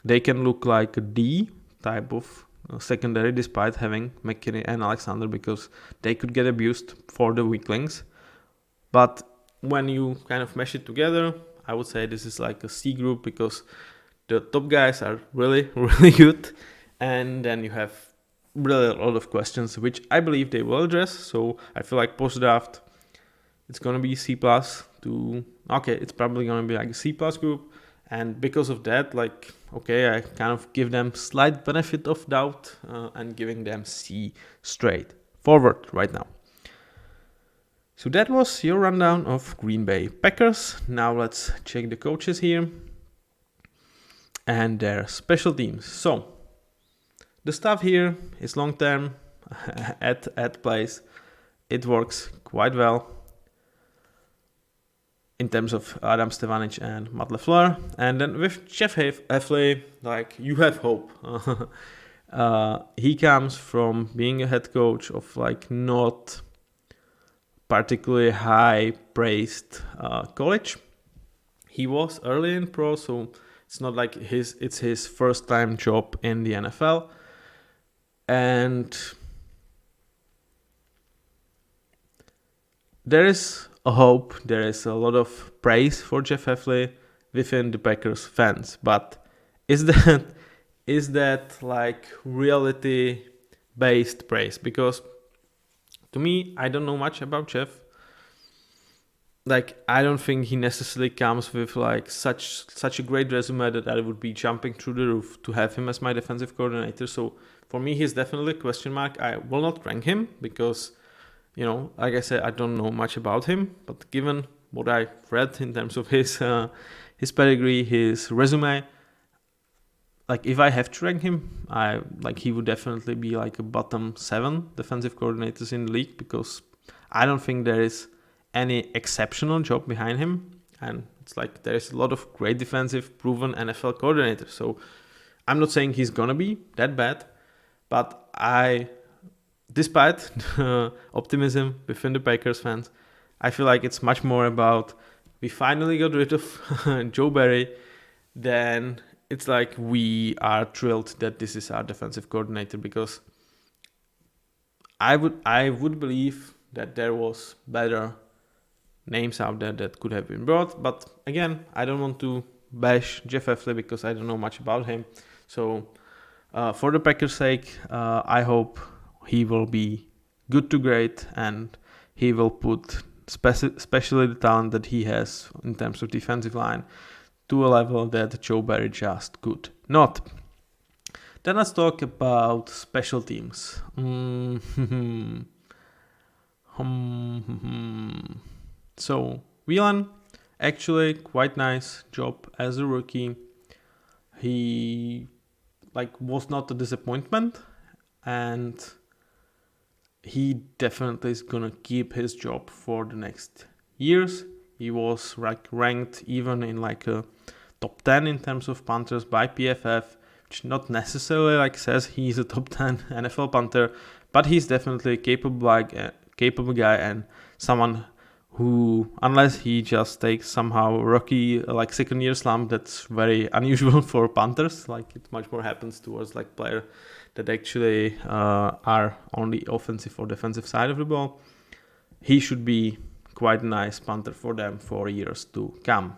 they can look like a D type of secondary despite having McKinney and Alexander because they could get abused for the weaklings. But when you kind of mesh it together, I would say this is like a C group because the top guys are really, really good. And then you have really a lot of questions, which I believe they will address. So I feel like post-draft, it's going to be C+. It's probably going to be like a C+ group. And because of that, like, okay, I kind of give them slight benefit of doubt and giving them C straight forward right now. So that was your rundown of Green Bay Packers. Now let's check the coaches here and their special teams. So the stuff here is long-term at place. It works quite well in terms of Adam Stevanich and Matt LaFleur. And then with Jeff Hafley, like you have hope. He comes from being a head coach of like not particularly high praised college. He was early in pro, so it's not like it's his first time job in the NFL. And there is a hope, there is a lot of praise for Jeff Hafley within the Packers fans. But is that like reality based praise? Because to me, I don't know much about Jeff. Like, I don't think he necessarily comes with like such a great resume that I would be jumping through the roof to have him as my defensive coordinator. So for me, he's definitely a question mark. I will not rank him because, like I said, I don't know much about him. But given what I've read in terms of his pedigree, his resume, like if I have to rank him, he would definitely be like a bottom 7 defensive coordinators in the league because I don't think there is any exceptional job behind him. And it's like there is a lot of great defensive proven NFL coordinators. So I'm not saying he's gonna be that bad, but despite the optimism within the Packers fans, I feel like it's much more about we finally got rid of Joe Barry than it's like we are thrilled that this is our defensive coordinator because I would believe that there was better names out there that could have been brought. But again, I don't want to bash Jeff Hafley because I don't know much about him. So for the Packers' sake, I hope he will be good to great and he will put especially the talent that he has in terms of defensive line, to a level that Joe Barry just could not. Then let's talk about special teams. So Whelan, actually quite nice job as a rookie. He was not a disappointment, and he definitely is gonna keep his job for the next years. He was ranked even in a top 10 in terms of punters by PFF, which not necessarily says he's a top 10 NFL punter, but he's definitely a capable guy and someone who, unless he just takes somehow rookie second year slump, that's very unusual for punters. It much more happens towards player that actually are on the offensive or defensive side of the ball. He should be quite a nice punter for them for years to come.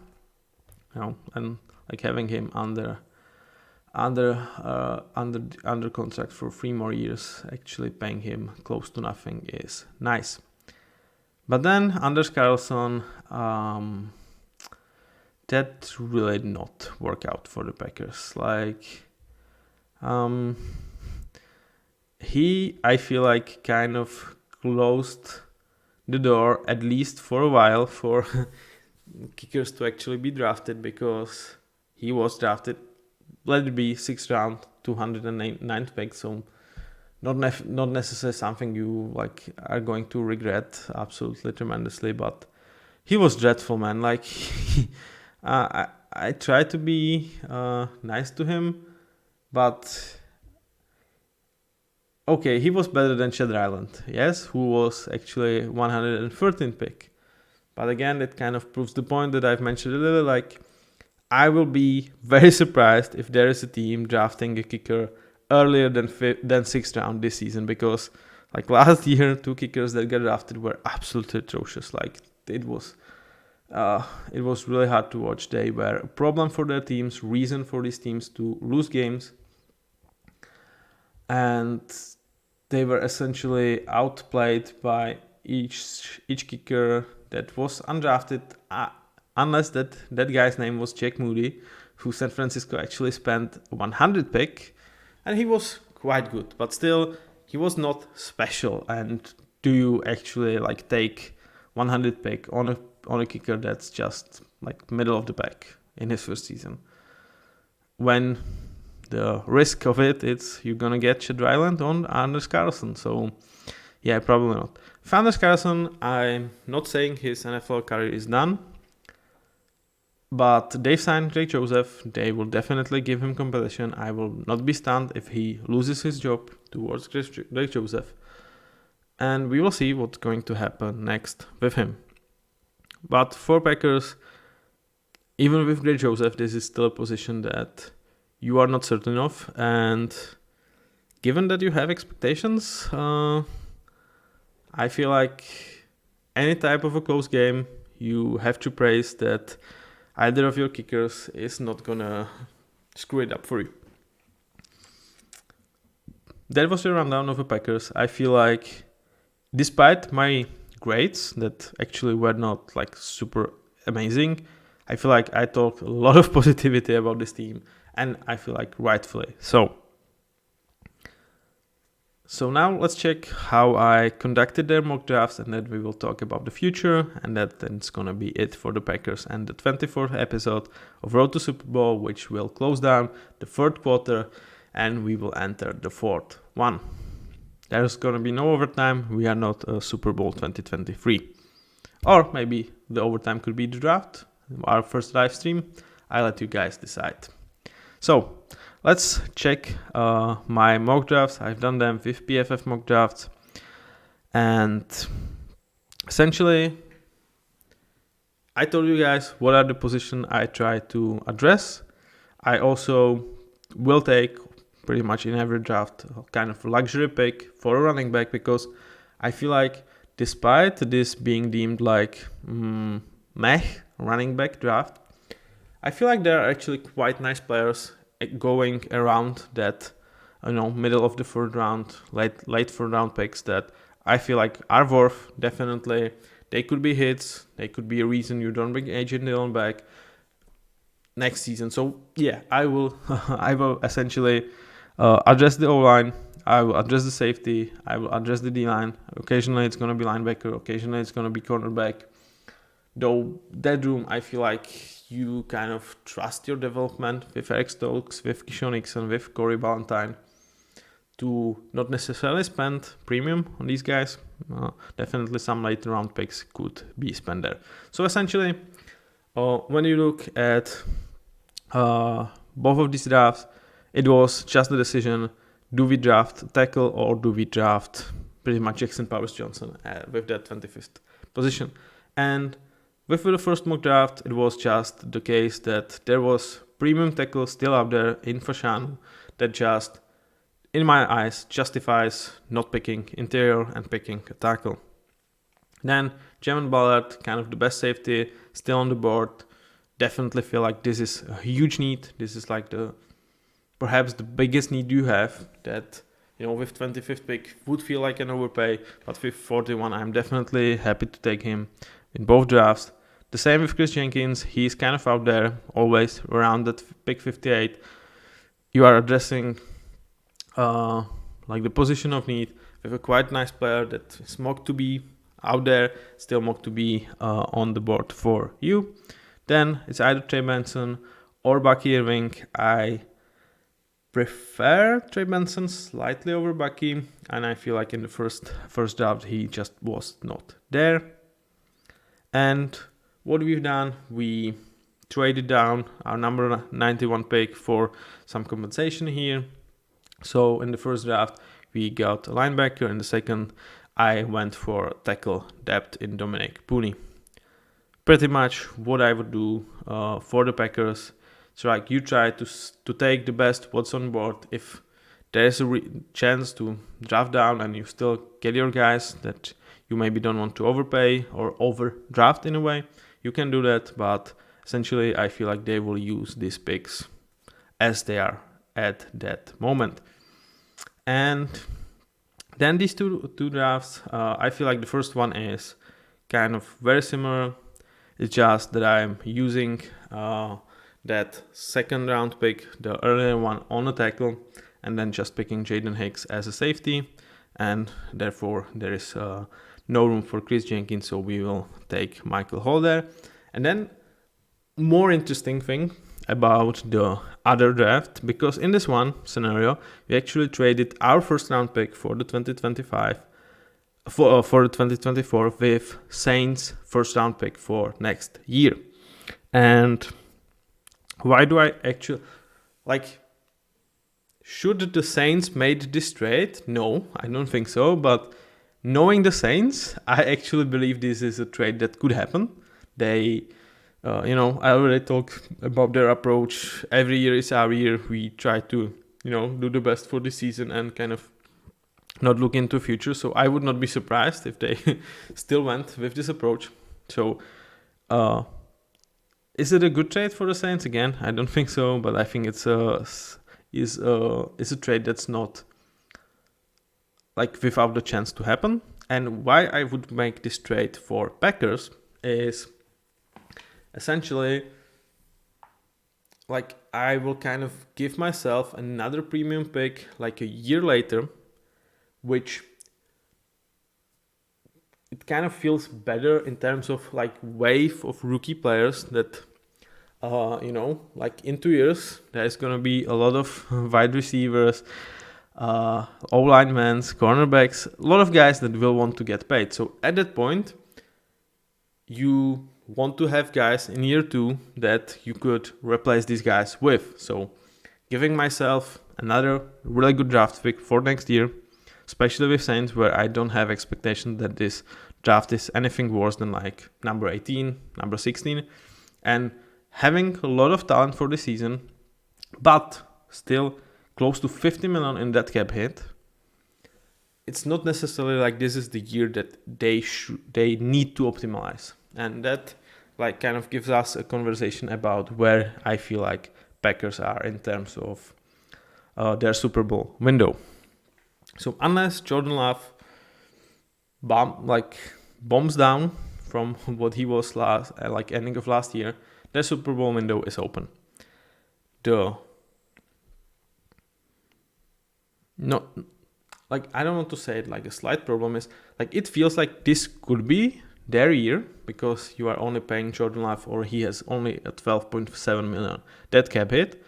And having him under contract for 3 more years, actually paying him close to nothing, is nice. But then Anders Carlson, that really did not work out for the Packers. He, I feel kind of closed the door, at least for a while, for kickers to actually be drafted, because he was drafted, let it be 6th round, 209th pick, so not necessarily something you are going to regret absolutely tremendously, but he was dreadful, man. I tried to be nice to him, but okay, he was better than Chad Ryland, yes, who was actually 113th pick. But again, that kind of proves the point that I've mentioned earlier. I will be very surprised if there is a team drafting a kicker earlier than 6th round this season, because last year 2 kickers that got drafted were absolutely atrocious. It was really hard to watch. They were a problem for their teams, reason for these teams to lose games, and they were essentially outplayed by each kicker that was undrafted, unless that guy's name was Jack Moody, who San Francisco actually spent 100 pick, and he was quite good, but still he was not special. And do you actually take 100 pick on a kicker that's just middle of the pack in his first season, when the risk of it's you're gonna get Chad Ryland on Anders Carlson? So yeah, probably not. For Anders Carlson, I'm not saying his NFL career is done, but they've signed Greg Joseph. They will definitely give him competition. I will not be stunned if he loses his job towards Greg Joseph. And we will see what's going to happen next with him. But for Packers, even with Greg Joseph, this is still a position that you are not certain of. And given that you have expectations, I feel any type of a close game, you have to praise that either of your kickers is not gonna screw it up for you. That was the rundown of the Packers. I feel despite my grades that actually were not super amazing, I feel I talked a lot of positivity about this team, and I feel rightfully so. So now let's check how I conducted their mock drafts, and then we will talk about the future, and that's gonna be it for the Packers and the 24th episode of Road to Super Bowl, which will close down the 3rd quarter, and we will enter the 4th one. There's gonna be no overtime. We are not a Super Bowl 2023. Or maybe the overtime could be the draft, our first live stream. I'll let you guys decide. So let's check my mock drafts. I've done them with PFF mock drafts. And essentially, I told you guys what are the positions I try to address. I also will take pretty much in every draft kind of luxury pick for a running back, because I feel despite this being deemed meh running back draft, I feel there are actually quite nice players going around that, middle of the 3rd round, late 3rd round picks that I feel are worth definitely they could be hits. They could be a reason you don't bring AJ Dillon back next season. So yeah, I will I will essentially address the O-line. I will address the safety. I will address the D-line. Occasionally it's going to be linebacker. Occasionally it's going to be cornerback. Though that room, I feel like you kind of trust your development with Eric Stokes, with Keyshawn Nixon, with Corey Ballantyne to not necessarily spend premium on these guys. Definitely some late round picks could be spent there. So essentially, when you look at both of these drafts, it was just the decision, do we draft tackle or do we draft pretty much Jackson Powers Johnson with that 25th position. And with the first mock draft, it was just the case that there was premium tackle still out there in Fashanu that just, in my eyes, justifies not picking interior and picking a tackle. Then Jamin Ballard, kind of the best safety, still on the board. Definitely feel like this is a huge need. This is like perhaps the biggest need you have, that, you know, with 25th pick would feel like an overpay, but with 41, I'm definitely happy to take him in both drafts. The same with Chris Jenkins. He's kind of out there, always around that pick 58. You are addressing like the position of need with a quite nice player that is mocked to be out there, still mocked to be on the board for you. Then it's either Trey Benson or Bucky Irving. I prefer Trey Benson slightly over Bucky, and I feel like in the first draft he just was not there. And what we've done, we traded down our number 91 pick for some compensation here. So in the first draft, we got a linebacker. In the second, I went for tackle depth in Dominic Pooney. Pretty much what I would do for the Packers. So like you try to take the best what's on board. If there's a chance to draft down and you still get your guys that you maybe don't want to overpay or overdraft in a way, you can do that, but essentially I feel like they will use these picks as they are at that moment. And then these two drafts, I feel like the first one is kind of very similar. It's just that I'm using that second round pick, the earlier one, on a tackle, and then just picking Jaden Hicks as a safety, and therefore there is no room for Chris Jenkins, so we will take Michael Hall there. And then more interesting thing about the other draft, because in this one scenario we actually traded our first round pick for the 2025 for the 2024 with Saints first round pick for next year. And why do I actually like, should the Saints made this trade? No, I don't think so, but knowing the Saints, I actually believe this is a trade that could happen. They, I already talked about their approach. Every year is our year. We try to, do the best for the season and kind of not look into the future. So I would not be surprised if they still went with this approach. So, is it a good trade for the Saints? Again, I don't think so, but I think it's a trade that's not like without the chance to happen. And why I would make this trade for Packers is essentially like I will kind of give myself another premium pick like a year later, which it kind of feels better in terms of like wave of rookie players that like in 2 years there's gonna be a lot of wide receivers, O-linemen, cornerbacks, a lot of guys that will want to get paid. So at that point, you want to have guys in year 2 that you could replace these guys with. So giving myself another really good draft pick for next year, especially with Saints, where I don't have expectation that this draft is anything worse than like number 18, number 16, and having a lot of talent for the season, but still close to 50 million in that cap hit. It's not necessarily like this is the year that they need to optimize, and that like kind of gives us a conversation about where I feel like Packers are in terms of their Super Bowl window. So unless Jordan Love bombs down from what he was last, ending of last year, the Super Bowl window is open. I don't want to say it like a slight problem is, it feels like this could be their year because you are only paying Jordan Love, or he has only a 12.7 million dead cap hit.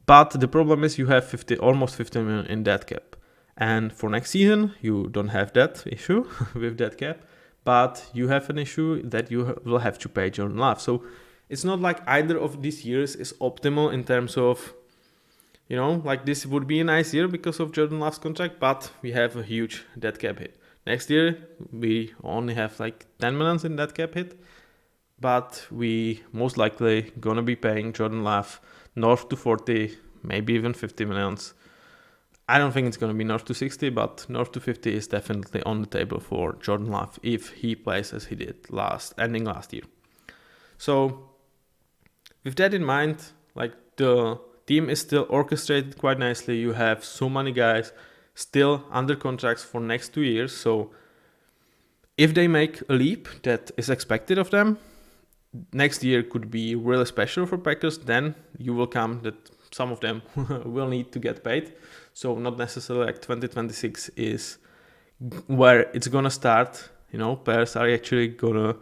But the problem is you have almost 50 million in dead cap. And for next season, you don't have that issue with dead cap, but you have an issue that you will have to pay Jordan Love. So it's not like either of these years is optimal in terms of, this would be a nice year because of Jordan Love's contract, but we have a huge dead cap hit. Next year, we only have 10 million in dead cap hit, but we most likely gonna be paying Jordan Love north to 40, maybe even 50 millions. I don't think it's gonna be north to 60, but north to 50 is definitely on the table for Jordan Love if he plays as he did ending last year. So with that in mind, the team is still orchestrated quite nicely. You have so many guys still under contracts for next 2 years. So if they make a leap that is expected of them, next year could be really special for Packers. Then you will come that some of them will need to get paid. So not necessarily 2026 is where it's gonna start. Players are actually gonna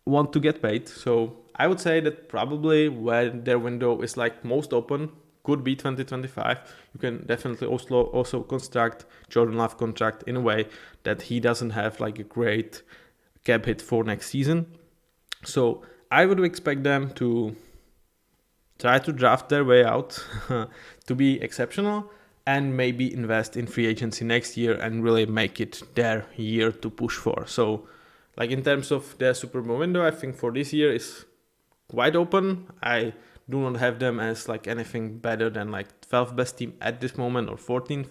want to get paid. So I would say that probably where their window is most open could be 2025. You can definitely also construct Jordan Love contract in a way that he doesn't have a great cap hit for next season. So I would expect them to try to draft their way out to be exceptional and maybe invest in free agency next year and really make it their year to push for. So in terms of their Super Bowl window, I think for this year is quite open. I do not have them as anything better than 12th best team at this moment or 14th,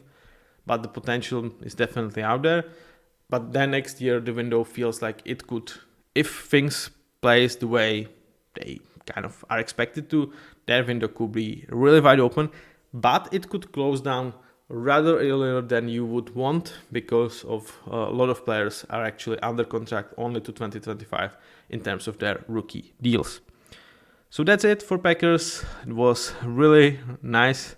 but the potential is definitely out there. But then next year the window feels like it could, if things plays the way they kind of are expected to, their window could be really wide open, but it could close down rather earlier than you would want because of a lot of players are actually under contract only to 2025 in terms of their rookie deals. So that's it for Packers. It was really nice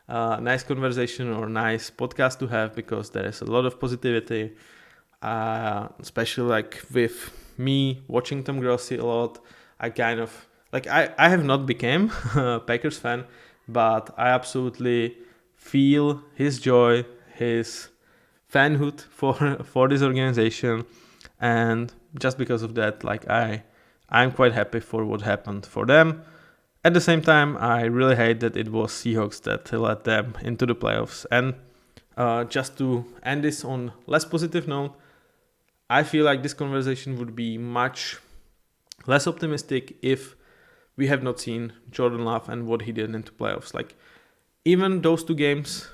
conversation or nice podcast to have because there is a lot of positivity, especially with me watching Tom Grossi a lot. I kind of I have not become a Packers fan, but I absolutely feel his joy, his fanhood for this organization, and just because of that, I'm quite happy for what happened for them. At the same time, I really hate that it was Seahawks that led them into the playoffs. And just to end this on less positive note, I feel like this conversation would be much less optimistic if we have not seen Jordan Love and what he did into playoffs. Even those 2 games,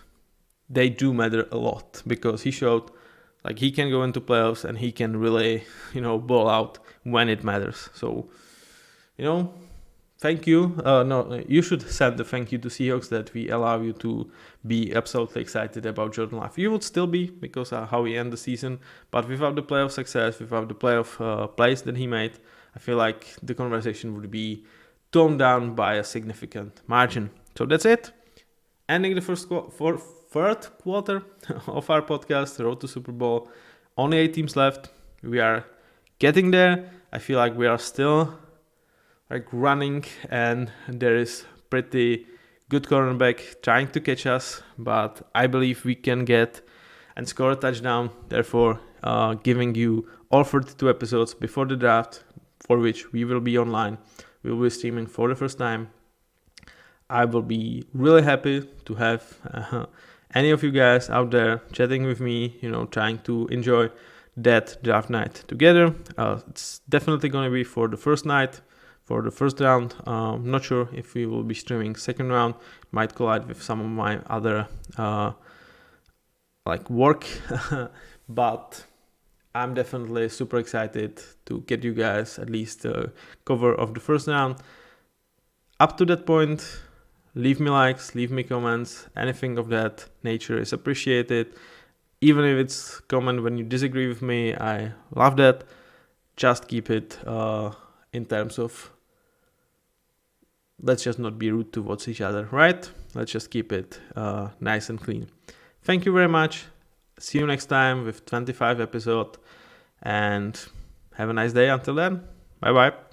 they do matter a lot because he showed he can go into playoffs and he can really, ball out when it matters. So, thank you. You should send a thank you to Seahawks that we allow you to be absolutely excited about Jordan Love. You would still be because how he ended the season, but without the playoff success, without the playoff plays that he made, I feel like the conversation would be toned down by a significant margin. So that's it. Ending the third quarter of our podcast, Road to Super Bowl. Only 8 teams left. We are getting there. I feel like we are still running, and there is pretty good cornerback trying to catch us, but I believe we can get and score a touchdown. Therefore, giving you all 32 episodes before the draft, for which we will be online. We will be streaming for the first time. I will be really happy to have any of you guys out there chatting with me, trying to enjoy that draft night together. It's definitely going to be for the first night, for the first round. Not sure if we will be streaming second round. Might collide with some of my other work, but I'm definitely super excited to get you guys at least a cover of the first round. Up to that point, leave me likes, leave me comments. Anything of that nature is appreciated. Even if it's comment when you disagree with me, I love that. just keep it in terms of, let's just not be rude towards each other, right? Let's just keep it nice and clean. Thank you very much. See you next time with 25 episode, and have a nice day until then. Bye bye.